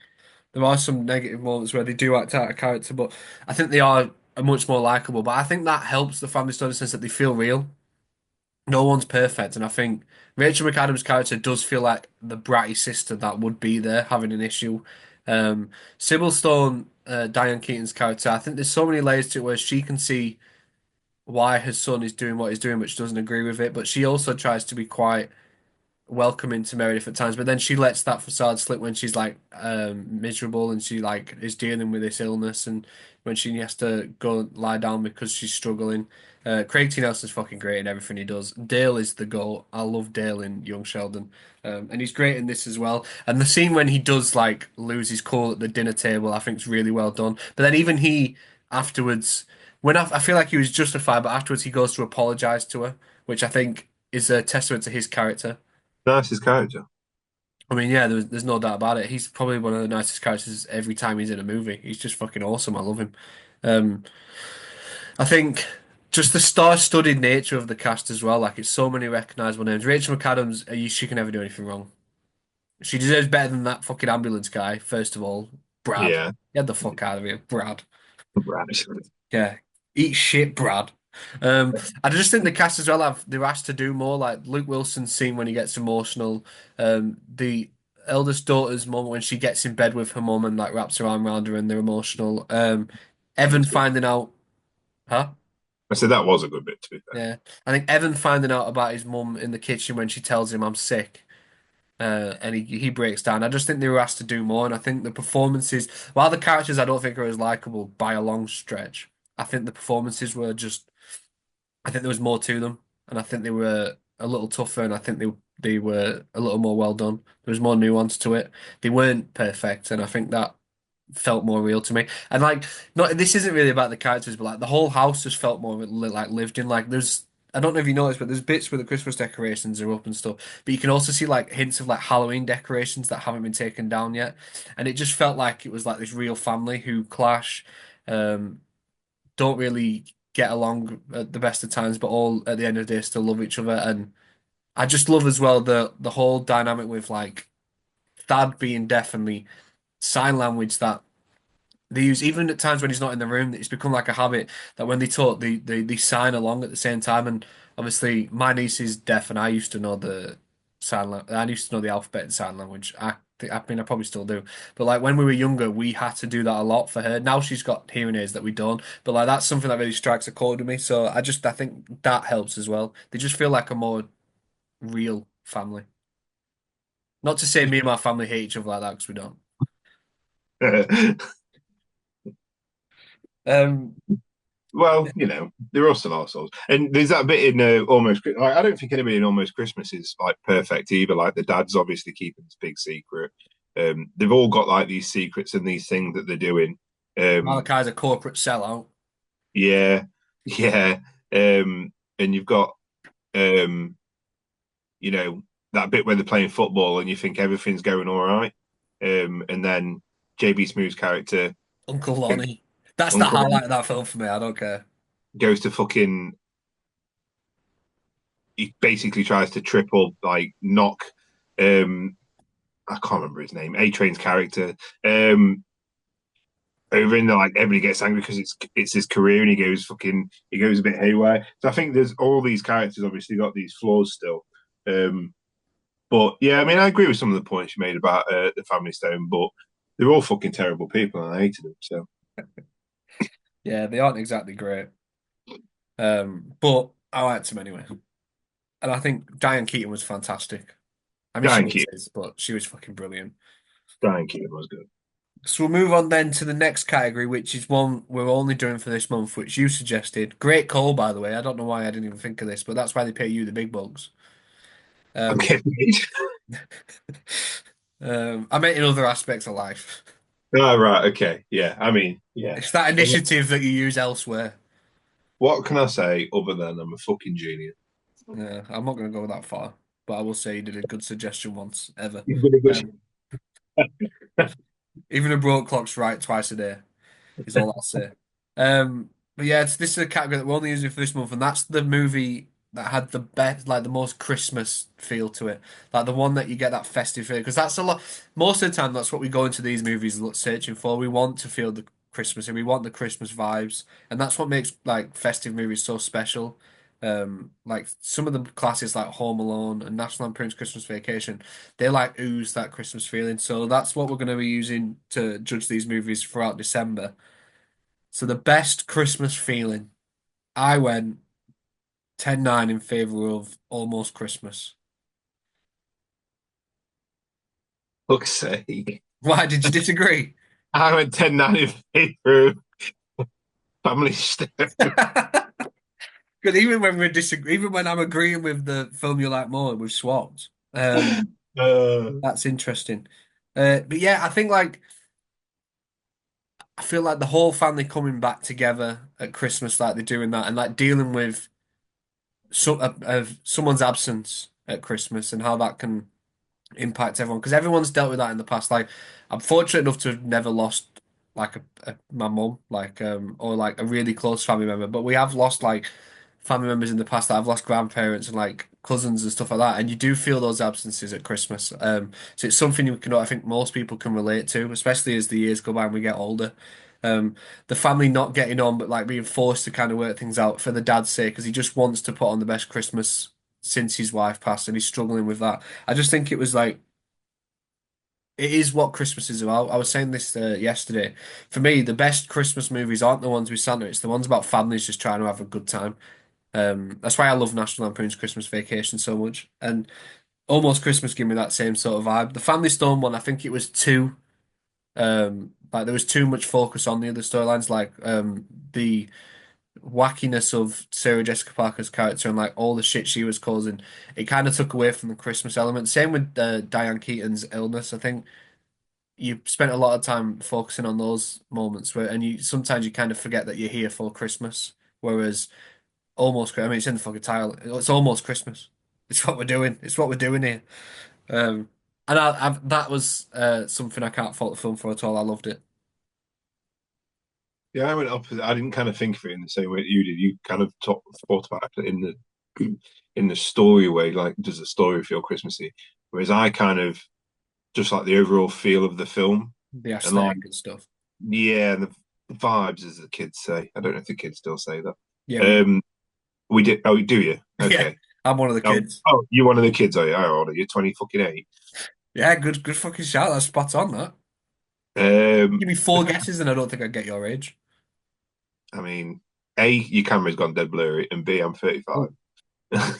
there are some negative moments where they do act out of character, but I think they are much more likable. But I think that helps the family story in the sense that they feel real. No one's perfect, and I think Rachel McAdams' character does feel like the bratty sister that would be there having an issue. Sybil Stone, Diane Keaton's character, I think there's so many layers to it where she can see why her son is doing what he's doing, but she doesn't agree with it. But she also tries to be quite welcoming to Meredith at times, but then she lets that facade slip when she's like miserable and she like is dealing with this illness and when she has to go lie down because she's struggling. Craig T. Nelson's fucking great in everything he does. Dale is the goat. I love Dale in Young Sheldon, and he's great in this as well. And the scene when he does like lose his cool at the dinner table, I think is really well done. But then even he afterwards, when I feel like he was justified, but afterwards he goes to apologize to her, which I think is a testament to his character. Nicest character. I mean, yeah, there's no doubt about it. He's probably one of the nicest characters every time he's in a movie. He's just fucking awesome. I love him. Um, I think just the star-studded nature of the cast as well. Like it's so many recognizable names. Rachel McAdams, she can never do anything wrong. She deserves better than that fucking ambulance guy. First of all, Brad, Yeah. get the fuck out of here, Brad. Right. Yeah, eat shit, Brad. I just think the cast as well they're asked to do more. Like Luke Wilson's scene when he gets emotional. The eldest daughter's moment when she gets in bed with her mum and like wraps her arm around her and they're emotional. That Evan was good. finding out, huh? I said that was a good bit, to be fair. Yeah, I think Evan finding out about his mum in the kitchen when she tells him I'm sick. And he breaks down. I just think they were asked to do more, and I think the performances, while the characters I don't think are as likable by a long stretch, I think the performances were just. I think there was more to them, and I think they were a little tougher, and I think they were a little more well done. There was more nuance to it. They weren't perfect, and I think that felt more real to me. And like, not this isn't really about the characters, but like the whole house just felt more like lived in. Like there's. I don't know if you noticed, but there's bits where the Christmas decorations are up and stuff. But you can also see like hints of like Halloween decorations that haven't been taken down yet. And it just felt like it was like this real family who clash. Um, don't really get along at the best of times, but all at the end of the day still love each other. And I just love as well the whole dynamic with like Thad being deaf and the sign language that they use even at times when he's not in the room. It's become like a habit that when they talk, they sign along at the same time. And obviously, my niece is deaf, and I used to know the I used to know the alphabet and sign language. I mean, I probably still do. But like when we were younger, we had to do that a lot for her. Now she's got hearing aids that we don't. But like that's something that really strikes a chord with me. So I think that helps as well. They just feel like a more real family. Not to say me and my family hate each other like that because we don't. Um, Well, they're also assholes. And there's that bit in Almost. I don't think anybody in Almost Christmas is like perfect either. Like the dad's obviously keeping this big secret. They've all got like these secrets and these things that they're doing. Um, Malachi's a corporate sellout. yeah, yeah. And you've got um, you know, that bit where they're playing football and you think everything's going all right. And then JB Smooth's character, Uncle Lonnie. That's the Uncle, highlight of that film for me. I don't care. goes to fucking he basically tries to triple like knock um I can't remember his name, A Train's character, over and like everybody gets angry because it's his career and he goes a bit haywire. So I think there's all these characters obviously got these flaws still. But yeah, I mean I agree with some of the points you made about the Family Stone, but they're all fucking terrible people and I hated them. So Yeah, they aren't exactly great. But I liked them anyway. And I think Diane Keaton was fantastic. I mean, she Diane always Keaton, is, but she was fucking brilliant. Diane Keaton was good. So we'll move on then to the next category, which is one we're only doing for this month, which you suggested. Great call, by the way. I don't know why I didn't even think of this, but that's why they pay you the big bucks. Um, Okay. I meant in other aspects of life. Oh, right. Okay. Yeah. I mean, yeah. It's that initiative that you use elsewhere. What can I say other than I'm a fucking genius? Yeah, I'm not going to go that far, but I will say you did a good suggestion once, ever. You've been a good. Um, even a broke clock's right twice a day. Is all I'll say. But yeah, this is a category that we're only using for this month, and that's the movie that had the best, like the most Christmas feel to it, like the one that you get that festive feel. Because that's a lot. Most of the time, that's what we go into these movies searching for. We want to feel the Christmas, and we want the Christmas vibes, and that's what makes like festive movies so special. Like some of the classics like Home Alone and National Lampoon's Christmas Vacation, they like ooze that Christmas feeling. So that's what we're going to be using to judge these movies throughout December. So the best Christmas feeling, I went 10-9 in favor of Almost Christmas. fuck's sake. Why did you disagree? I went 10-9 in favour of Family Stone. Because even when we disagree, even when I'm agreeing with the film you like more, we've swapped. That's interesting. But yeah, I think like I feel like the whole family coming back together at Christmas, like they're doing that, and like dealing with of someone's absence at Christmas and how that can impact everyone because everyone's dealt with that in the past. Like, I'm fortunate enough to have never lost like my mum, like or like a really close family member, but we have lost like family members in the past that have lost grandparents and like cousins and stuff like that. And you do feel those absences at Christmas. So it's something you can, I think most people can relate to, especially as the years go by and we get older. Um, the family not getting on, but like being forced to kind of work things out for the dad's sake because he just wants to put on the best Christmas since his wife passed and he's struggling with that. I just think it was like it is what Christmas is about. I was saying this yesterday. For me, the best Christmas movies aren't the ones with Santa. It's the ones about families just trying to have a good time. That's why I love National Lampoon's Christmas Vacation so much. And Almost Christmas gave me that same sort of vibe. The Family Stone one, I think it was too like there was too much focus on the other storylines, like the wackiness of Sarah Jessica Parker's character and like all the shit she was causing. It kind of took away from the Christmas element. Same with Diane Keaton's illness. I think you spent a lot of time focusing on those moments where, and you sometimes you kind of forget that you're here for Christmas. Whereas I mean, it's in the fucking title. It's almost Christmas. It's what we're doing. It's what we're doing here. Um, and that was something I can't fault the film for at all. I loved it. Yeah, I went opposite. I didn't kind of think of it in the same way that you did. You kind of thought about it in the story way, like does the story feel Christmassy? Whereas I kind of just like the overall feel of the film The and like aesthetic and stuff. yeah, the vibes as the kids say. I don't know if the kids still say that. Yeah, we do. Um, we did. Oh, do you? Yeah, Okay. I'm one of the Oh, kids. oh, you're one of the kids, are you? How old are you? 20 fucking 8. Yeah, good fucking shout. That's spot on. That. Um, Give me four guesses, and I don't think I'd get your age. I mean, A, your camera's gone dead blurry, and B, I'm 35. Oh,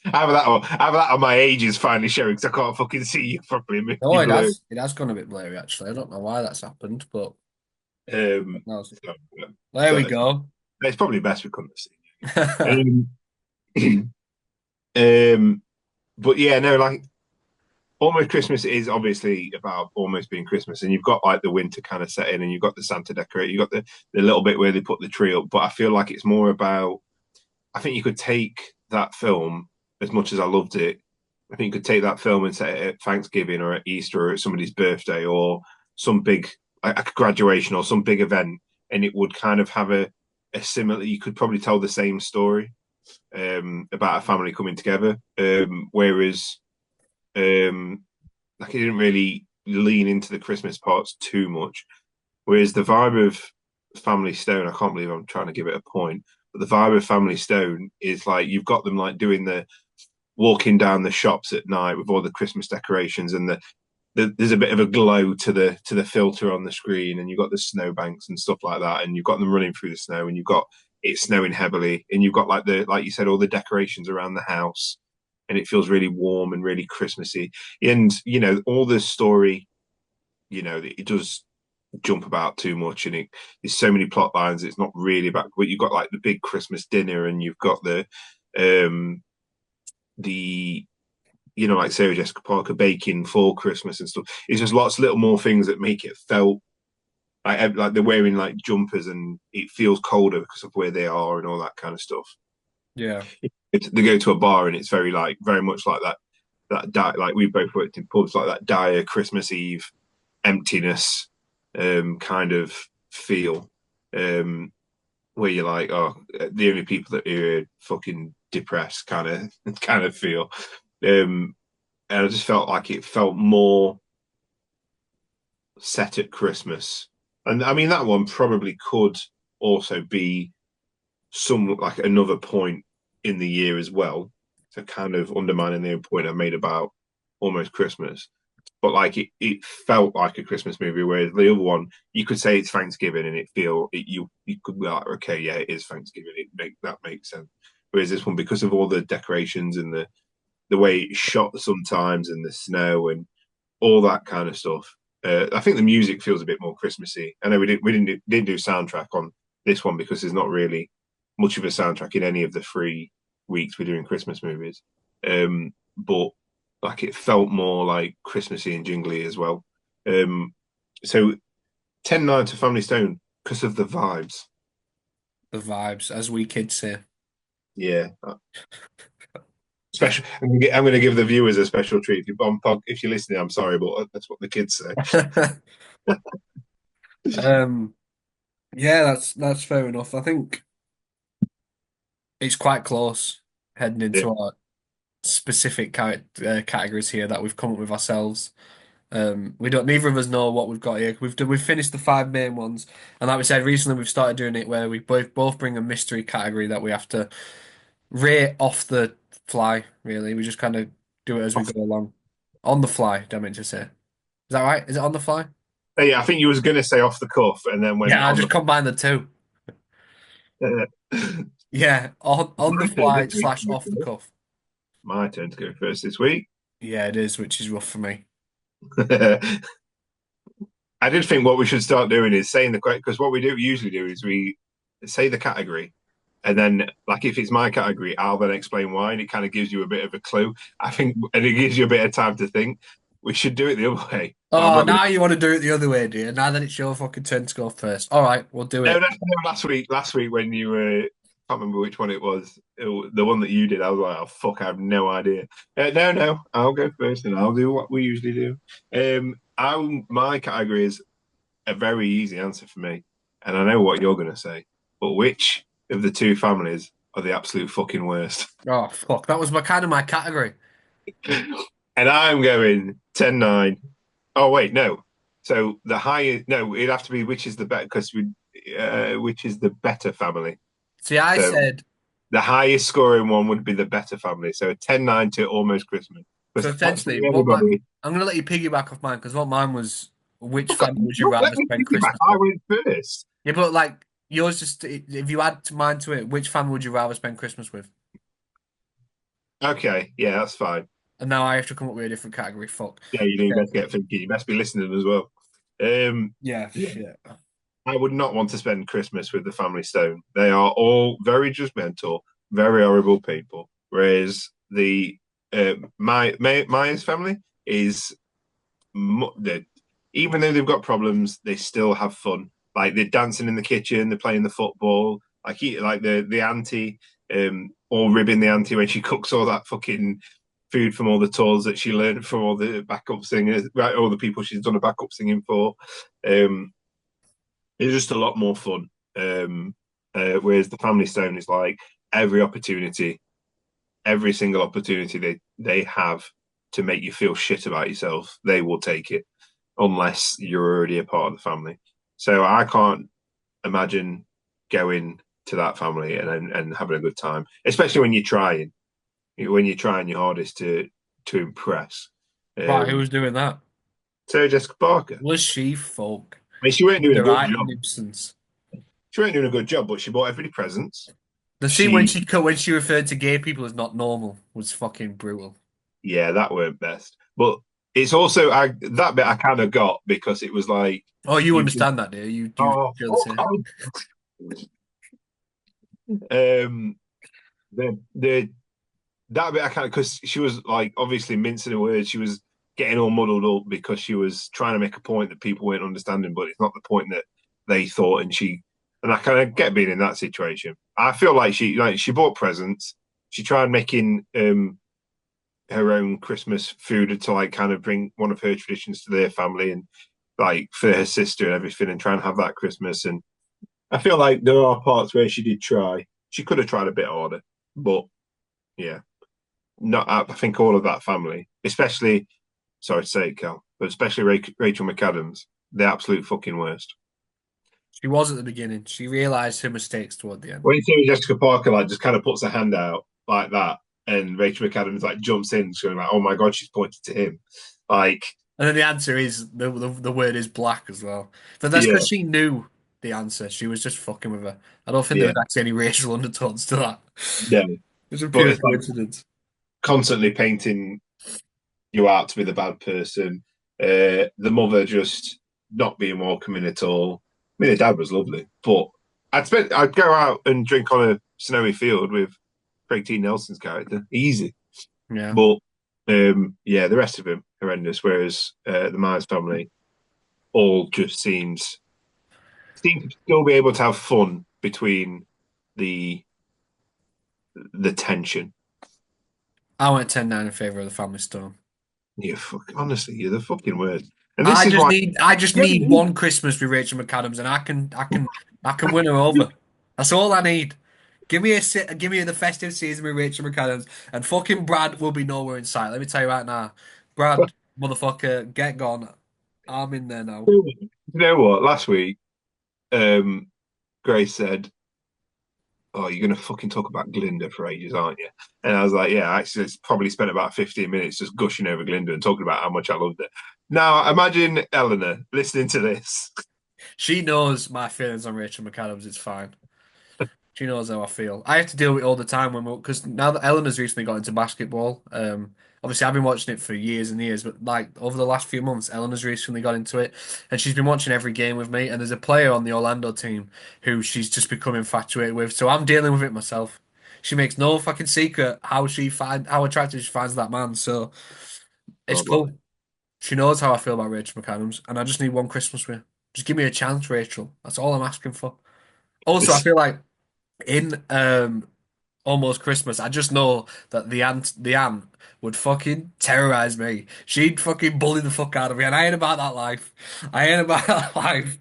Either that or my age is finally showing because I can't fucking see you properly. no, You're it blurry. has. It has gone a bit blurry actually. I don't know why that's happened, but no. So, There so we go. it's probably best we couldn't have seen you. But yeah, no, like almost Christmas is obviously about almost being Christmas, and you've got like the winter kind of set in, and you've got the Santa decorate, you've got the little bit where they put the tree up. But I feel like it's more about. I think you could take that film as much as I loved it. I think you could take that film and set it at Thanksgiving or at Easter or at somebody's birthday or some big like a graduation or some big event, and it would kind of have a similar. You could probably tell the same story about a family coming together. Whereas like it didn't really lean into the Christmas parts too much. Whereas the vibe of Family Stone, I can't believe I'm trying to give it a point, but the vibe of Family Stone is like you've got them like doing the walking down the shops at night with all the Christmas decorations and there's a bit of a glow to the filter on the screen and you've got the snowbanks and stuff like that and you've got them running through the snow and you've got it snowing heavily and you've got like you said all the decorations around the house and it feels really warm and really Christmassy and you know all the story you know it does jump about too much and there's so many plot lines it's not really about but you've got like the big Christmas dinner and you've got um the you know, like Sarah Jessica Parker baking for Christmas and stuff. It's just lots of little more things that make it felt like they're wearing like jumpers and it feels colder because of where they are and all that kind of stuff. Yeah, They go to a bar and it's very much like like we both worked in pubs like that dire Christmas Eve emptiness kind of feel where you're like oh the only people that are fucking depressed kind of feel um and I just felt like it felt more set at Christmas. And I mean, that one probably could also be some like another point in the year as well, to kind of undermining the point I made about almost Christmas. But like it felt like a Christmas movie, whereas the other one, you could say it's Thanksgiving, and you could be like, okay, yeah, it is Thanksgiving. That makes sense. Whereas this one, because of all the decorations and the way it's shot sometimes, and the snow, and all that kind of stuff. I think the music feels a bit more Christmassy. I know we didn't do soundtrack on this one because there's not really much of a soundtrack in any of the 3 weeks we're doing Christmas movies. But like it felt more like Christmassy and jingly as well. So 10-9 to Family Stone because of the vibes. The vibes, as we kids say. Yeah, special. I'm going to give the viewers a special treat. If you're listening, I'm sorry, but that's what the kids say. Um, yeah, that's fair enough. I think it's quite close heading Yeah. into our specific categories here that we've come up with ourselves. We don't. Neither of us know what we've got here. We've finished the 5 main ones, and like we said recently, we've started doing it where we both bring a mystery category that we have to rate off the fly. Really, we just kind of do it as we go along, on the fly. Damn it to say, is that right? Is it on the fly? Yeah, I think you was going to say off the cuff, and then went Yeah, I on just combined the two. the. Yeah, on the My turn this fly week. slash off the cuff. My turn to go first this week. Yeah, it is, which is rough for me. I did think what we should start doing is saying the question because what we do usually do is we say the category, and then like if it's my category, I'll then explain why, and it kind of gives you a bit of a clue. I think, and it gives you a bit of time to think. We should do it the other way, but I'm Oh, not going to. now you want to do it the other way, dear. Now that it's your fucking turn to go first. All right, we'll do No, it. no, last week. Last week when you can't remember which one it was. The one that you did. I was like, oh fuck, I have no idea. No, no, I'll go first, and I'll do what we usually do. My category is a very easy answer for me, and I know what you're going to say. But which of the two families are the absolute fucking worst? Oh, fuck. That was my kind of my category. And I'm going 10-9. Oh wait, no. So the highest, no, it'd have to be which is the better because which is the better family. See, I So said, the highest scoring one would be the better family. So a 10-9 to almost Christmas. so Because essentially, hopefully what my, everybody. I'm going to let you piggyback off mine because what mine was, which Fuck, family would you don't let rather me spend piggyback. Christmas I with? went first. Yeah, but like, yours just, if you add to mine to it, which family would you rather spend Christmas with? Okay, yeah, that's fine. And now I have to come up with a different category. Fuck. Yeah, you do Okay. best get thinking. You best be listening as well. Um, Yeah, yeah, shit. I would not want to spend Christmas with the family Stone. They are all very judgmental, very horrible people. Whereas the Maya's family is even though they've got problems, they still have fun. Like they're dancing in the kitchen, they're playing the football. Like the auntie, or ribbing the auntie when she cooks all that fucking food from all the tours that she learned from all the backup singers, right? All the people she's done a backup singing for. Um, it's just a lot more fun. Whereas the Family Stone is like every opportunity, every single opportunity they have to make you feel shit about yourself, they will take it unless you're already a part of the family. So I can't imagine going to that family and having a good time, especially when you're trying your hardest to impress. Right, who Um, was doing that? Sarah Jessica Parker. Was she folk? I mean, she weren't doing a The good right job. nuisance. She weren't doing a good job, but she bought everybody presents. The scene She, when she referred to gay people as not normal was fucking brutal. yeah, that weren't best. But it's also that bit I kind of got because it was like Oh, you you. understand that, do you? You Oh, feel the same. um, the that bit I kind of because she was like obviously mincing her words. She was getting all muddled up because she was trying to make a point that people weren't understanding, but it's not the point that they thought. And I kind of get being in that situation. I feel like she bought presents. She tried making her own Christmas food to like kind of bring one of her traditions to their family and like for her sister and everything and try and have that Christmas. And I feel like there are parts where she did try. She could have tried a bit harder, but yeah, not. I think all of that family, especially sorry to say it, Cal, but especially Rachel McAdams, the absolute fucking worst. She was at the beginning. She realized her mistakes toward the end. When you see Jessica Parker like just kind of puts her hand out like that, and Rachel McAdams like jumps in, she's going like, "Oh my god," she's pointed to him, like, And then the answer is the word is black as well. But that's yeah, because she knew the answer. She was just fucking with her. I don't think there yeah, was actually any racial undertones to that. no, It was a but pure it's like coincidence. constantly painting you out to be the bad person. The mother just not being welcoming at all. I mean, the dad was lovely, but I'd go out and drink on a snowy field with Craig T. Nelson's character, easy. Yeah. But yeah, the rest of him horrendous. Whereas the Myers family all just seem to still be able to have fun between the the tension. I went 10-9 in favor of the Family Stone. Honestly, you're the fucking worst. And this I is just why need I just you need only one Christmas with Rachel McAdams and I can win her over. That's all I need. Give me the festive season with Rachel McAdams and fucking Brad will be nowhere in sight. Let me tell you right now. Brad, motherfucker, get gone. I'm in there now. you know what? Last week, um, Grace said, "Oh, you're gonna fucking talk about Glinda for ages, aren't you?" And I was like, "Yeah, actually, it's probably spent about 15 minutes just gushing over Glinda and talking about how much I loved it." Now, imagine Eleanor listening to this. She knows my feelings on Rachel McAdams. It's fine. She knows how I feel. I have to deal with it all the time when because now that Eleanor's recently got into basketball, obviously I've been watching it for years and years, but like over the last few months, Eleanor's recently got into it, and she's been watching every game with me. And there's a player on the Orlando team who she's just become infatuated with, so I'm dealing with it myself. She makes no fucking secret how attractive she finds that man. So it's Oh, well, cool. She knows how I feel about Rachel McAdams, and I just need one Christmas with her. Just give me a chance, Rachel. That's all I'm asking for. Also, I this feel like in Almost Christmas, I just know that the aunt would fucking terrorize me. She'd fucking bully the fuck out of me, and I ain't about that life. I ain't about that life.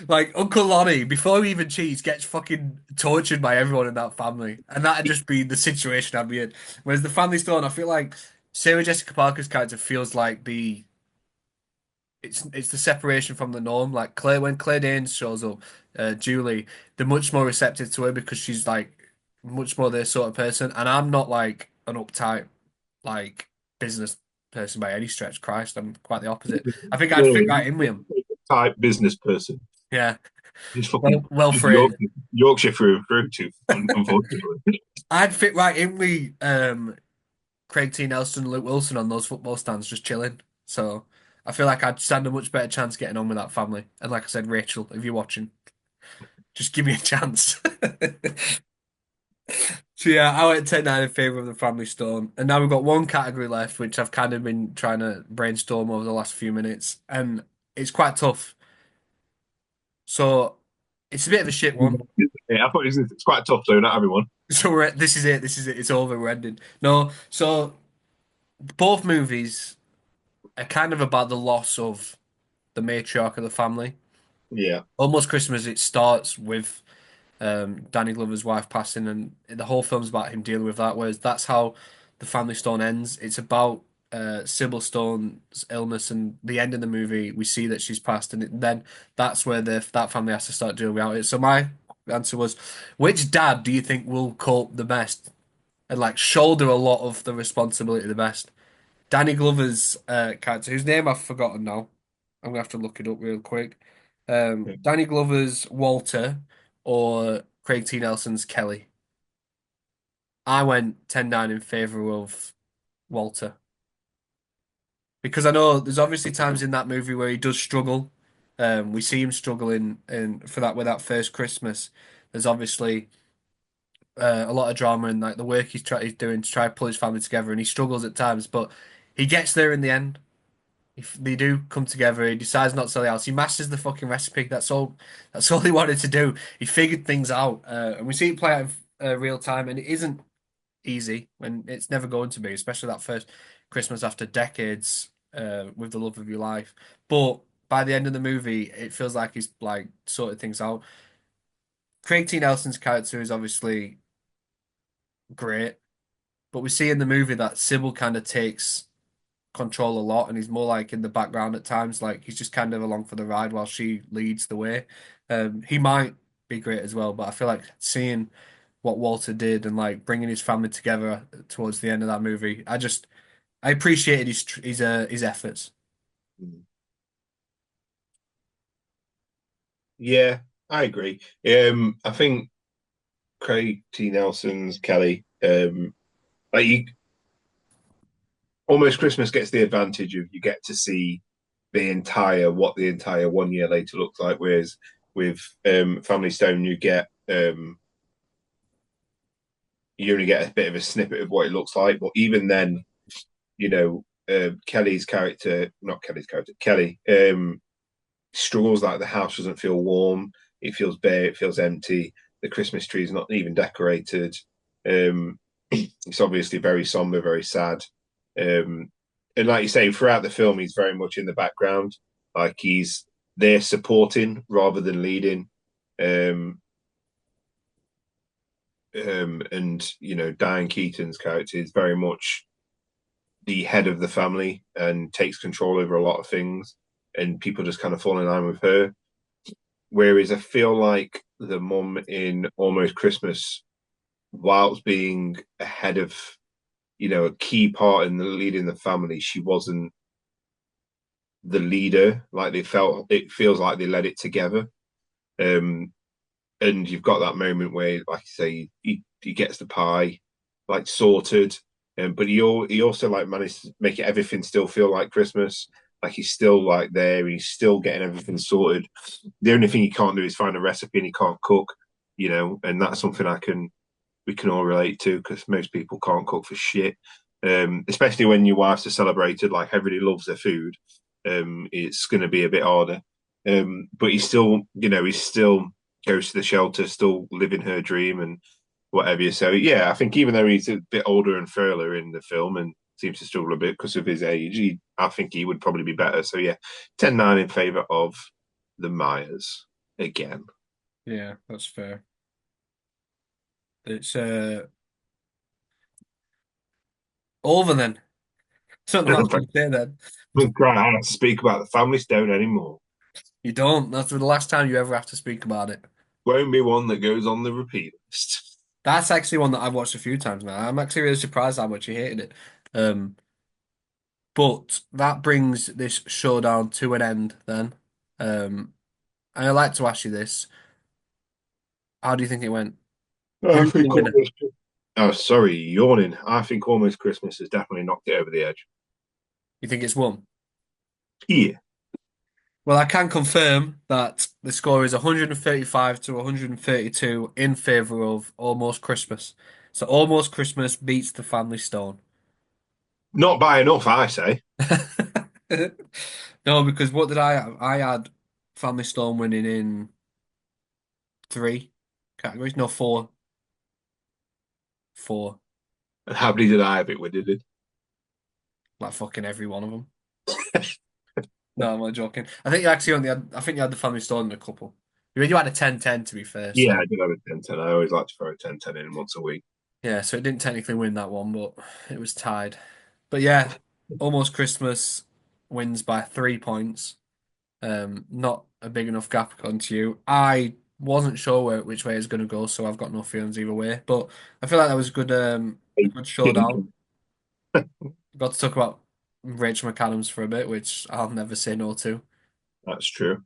Like Uncle Lonnie, before he even cheats, gets fucking tortured by everyone in that family, and that'd just be the situation I'd be in. Whereas the Family Stone, I feel like Sarah Jessica Parker's character feels like it's the separation from the norm. Like Claire, when Claire Danes shows up, Julie, they're much more receptive to her because she's like much more their sort of person, and I'm not like an uptight like business person by any stretch. Christ, I'm quite the opposite. I think I'd fit right in with him. type business person. Yeah, He's fucking well just framed. Yorkshire through and through, too, unfortunately. I'd fit right in with Craig T. Nelson, and Luke Wilson on those football stands, just chilling. So I feel like I'd stand a much better chance getting on with that family. And like I said, Rachel, if you're watching. Just give me a chance. So yeah, I went 10-9 in favour of the Family Stone. And now we've got one category left, which I've kind of been trying to brainstorm over the last few minutes. And it's quite tough. So it's a bit of a shit one. Yeah, I thought it's quite tough, though, not having one. So this is it. This is it. It's over. We're ending. No, so both movies are kind of about the loss of the matriarch of the family. Yeah. Almost Christmas, it starts with Danny Glover's wife passing, and the whole film's about him dealing with that. Whereas that's how the Family Stone ends. It's about Sybil Stone's illness, and the end of the movie, we see that she's passed, and then that's where that family has to start dealing without it. So my answer was, which dad do you think will cope the best and like shoulder a lot of the responsibility the best? Danny Glover's character, whose name I've forgotten now. I'm gonna have to look it up real quick. Danny Glover's Walter or Craig T. Nelson's Kelly. I went 10-9 in favor of Walter because I know there's obviously times in that movie where he does struggle. We see him struggling in for that with that first Christmas. There's obviously a lot of drama in like the work he's doing to try to pull his family together, and he struggles at times, but he gets there in the end. If they do come together, he decides not to sell the house. He masters the fucking recipe. That's all. That's all he wanted to do. He figured things out, and we see it play out in real time. And it isn't easy, when it's never going to be, especially that first Christmas after decades with the love of your life. But by the end of the movie, it feels like he's like sorted things out. Craig T. Nelson's character is obviously great, but we see in the movie that Sybil kind of takes control a lot, and he's more like in the background at times. Like he's just kind of along for the ride while she leads the way. He might be great as well, but I feel like seeing what Walter did and like bringing his family together towards the end of that movie, I appreciated his efforts. Yeah, I agree. I think Craig T. Nelson's Kelly, like you, almost Christmas gets the advantage of you get to see what the entire 1 year later looks like. Whereas with Family Stone, you only get a bit of a snippet of what it looks like. But even then, Kelly's character, not Kelly's character, Kelly, struggles like the house doesn't feel warm. It feels bare. It feels empty. The Christmas tree is not even decorated. It's obviously very somber, very sad. Um, and like you say, throughout the film, he's very much in the background. Like he's there supporting rather than leading. Um, and Diane Keaton's character is very much the head of the family and takes control over a lot of things, and people just kind of fall in line with her. Whereas I feel like the mum in Almost Christmas, whilst being ahead of, a key part in the leading the family, she wasn't the leader. Like it feels like they led it together. Um, and you've got that moment where, like you say, he gets the pie like sorted, but he also like managed to make everything still feel like Christmas. Like he's still like there, he's still getting everything sorted. The only thing he can't do is find a recipe, and he can't cook, and that's something we can all relate to because most people can't cook for shit. Especially when your wife's are celebrated, like everybody loves their food. It's going to be a bit harder. But he still goes to the shelter, still living her dream and whatever. So yeah, I think even though he's a bit older and further in the film and seems to struggle a bit because of his age, I think he would probably be better. So yeah, 10-9 in favour of the Myers again. Yeah, that's fair. It's over then. Don't know what I was going to say then. I'm glad I don't have to speak about the family stone anymore. You don't. That's the last time you ever have to speak about it. Won't be one that goes on the repeat list. That's actually one that I've watched a few times now. I'm actually really surprised how much you hated it. Um, but that brings this showdown to an end then. And I'd like to ask you this. How do you think it went? I Who's the think winner? almost. Oh, sorry, yawning. I think almost Christmas has definitely knocked it over the edge. You think it's won? Yeah, Well, I can confirm that the score is 135 to 132 in favour of Almost Christmas. So Almost Christmas beats The Family Stone. not by enough, I say. No, because what did I have? I had Family Stone winning in three categories. No, four. Four. And how many did I have it with? Did it? Like fucking every one of them. No, I'm not joking. I think you actually only had, I think you had the Family Stone in a couple. You had a 10-10 to be fair, Yeah, so I did have a 10-10. I always like to throw a 10-10 in once a week. yeah, so it didn't technically win that one, but it was tied. But yeah, Almost Christmas wins by 3 points. Not a big enough gap according to you. I wasn't sure which way it's going to go, so I've got no feelings either way. But I feel like that was a good showdown. Got to talk about Rachel McAdams for a bit, which I'll never say no to. That's true. Do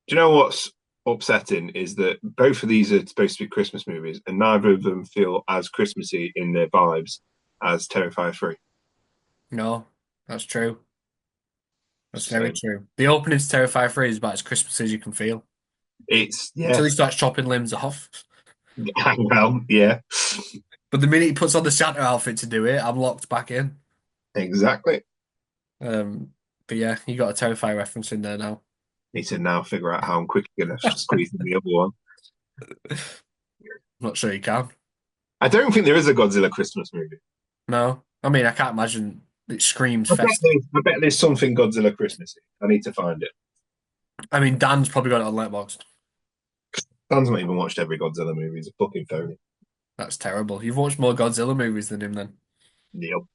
you know what's upsetting is that both of these are supposed to be Christmas movies, and neither of them feel as Christmassy in their vibes as Terrifier 3. No, that's true. That's very So true. The opening to Terrifier 3 is about as Christmas as you can feel. yeah, Until he starts chopping limbs off. well, yeah, But the minute he puts on the Santa outfit to do it, I'm locked back in. exactly. Um, but yeah, you got a Terrifier reference in there now. Need to now figure out how I'm quickly going to squeeze in the other one. Not sure you can. I don't think there is a Godzilla Christmas movie. No. I mean, I can't imagine it screams I bet festive. there's something Godzilla Christmassy. I need to find it. I mean, Dan's probably got it on Letterboxd. Dan's not even watched every Godzilla movie. He's a fucking phony. That's terrible. You've watched more Godzilla movies than him then. Neil.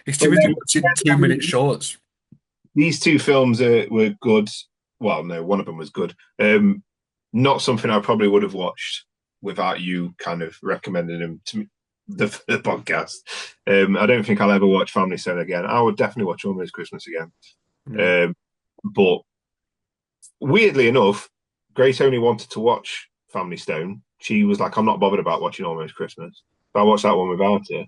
He's But too busy no, watching 2 minute shorts. these two films were good. Well, no, one of them was good. Not something I probably would have watched without you kind of recommending them to me, the podcast. I don't think I'll ever watch Family Stone again. I would definitely watch Almost Christmas again. Mm. But weirdly enough, Grace only wanted to watch Family Stone. She was like, I'm not bothered about watching Almost Christmas. But I watched that one without her.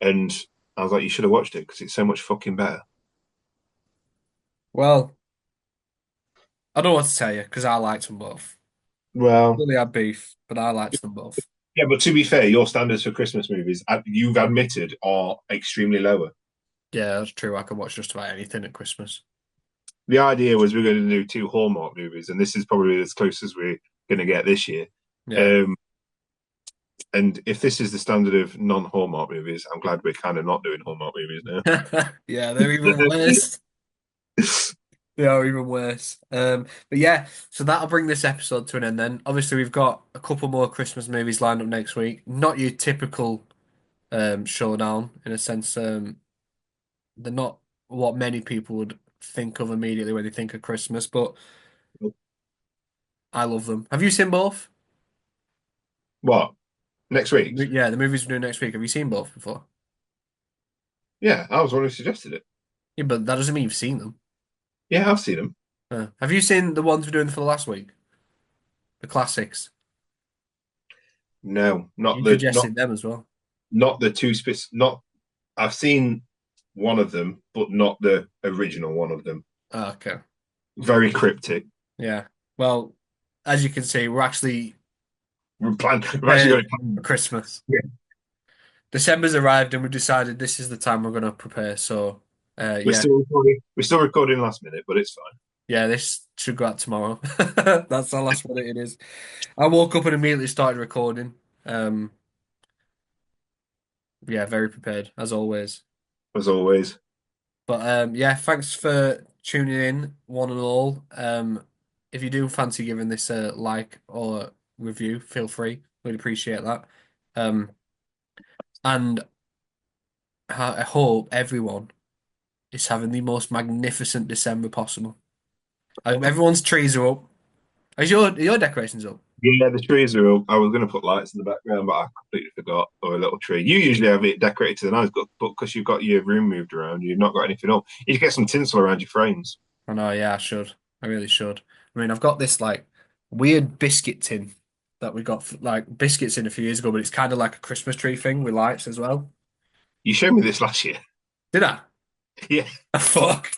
And I was like, you should have watched it because it's so much fucking better. Well, I don't know what to tell you because I liked them both. Well, Really had beef, but I liked them both. yeah, but to be fair, your standards for Christmas movies, you've admitted, are extremely lower. Yeah, that's true. I can watch just about anything at Christmas. The idea was we're going to do two Hallmark movies, and this is probably as close as we're going to get this year. Yeah. Um, and if this is the standard of non-Hallmark movies, I'm glad we're kind of not doing Hallmark movies now. Yeah, they're even worse. They are even worse. But yeah, so that'll bring this episode to an end then. Obviously, we've got a couple more Christmas movies lined up next week. Not your typical showdown in a sense. They're not what many people would think of immediately when they think of Christmas, but I love them. Have you seen both? What? Next week's? Yeah, the movies we're doing next week. Have you seen both before? Yeah, I was the one who suggested it. Yeah, but that doesn't mean you've seen them. Yeah, I've seen them. Have you seen the ones we're doing for the last week? The classics. No, You suggested them as well. not the two not I've seen one of them, but not the original one of them. Oh, okay. Very cryptic. Yeah. Well, as you can see, We've actually got prepared it for planned. Christmas. Yeah. December's arrived and we decided this is the time we're going to prepare. So, We're yeah. still recording. We're still recording last minute, but it's fine. Yeah, this should go out tomorrow. That's the last minute it is. I woke up and immediately started recording. Um, yeah, very prepared as always. As always. But yeah, thanks for tuning in, one and all. If you do fancy giving this a like or review, feel free. We'd appreciate that. Um, and I hope everyone is having the most magnificent December possible. Everyone's trees are up. Is your decorations up? Yeah, the trees are up. I was going to put lights in the background, but I completely forgot. Or a little tree. You usually have it decorated to the nose, but because you've got your room moved around, you've not got anything up. You should get some tinsel around your frames. I know, yeah, I should. I really should. I mean, I've got this like weird biscuit tin that we got like biscuits in a few years ago, but it's kind of like a Christmas tree thing with lights as well. You showed me this last year. Did I? Yeah. Fuck.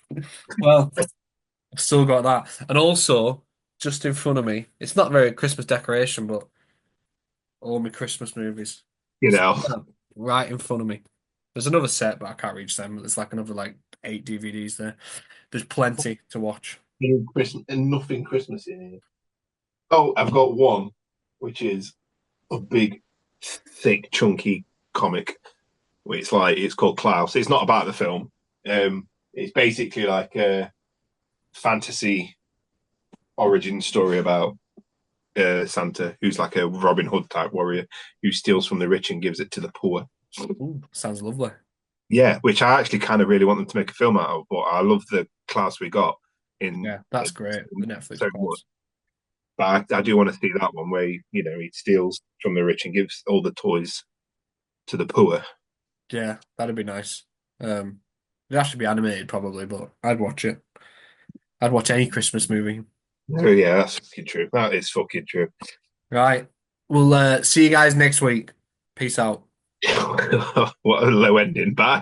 Well, I've still got that. And also, just in front of me, it's not very Christmas decoration, but all my Christmas movies. You It's know, right in front of me. There's another set, but I can't reach them. There's like another like 8 DVDs there. There's plenty to watch. Christmas and nothing Christmas in here. Oh, I've got one, which is a big, thick, chunky comic. It's called Klaus. It's not about the film. It's basically like a fantasy origin story about Santa, who's like a Robin Hood type warrior who steals from the rich and gives it to the poor. Ooh, sounds lovely. Yeah, which I actually kind of really want them to make a film out of, but I love the class we got in Yeah, that's great. The Netflix so much. class. But I do want to see that one where he steals from the rich and gives all the toys to the poor. Yeah, that'd be nice. It'd have to be animated probably, but I'd watch it. I'd watch any Christmas movie. Oh yeah, that's fucking true. That is fucking true. Right. We'll see you guys next week. Peace out. What a low ending. Bye.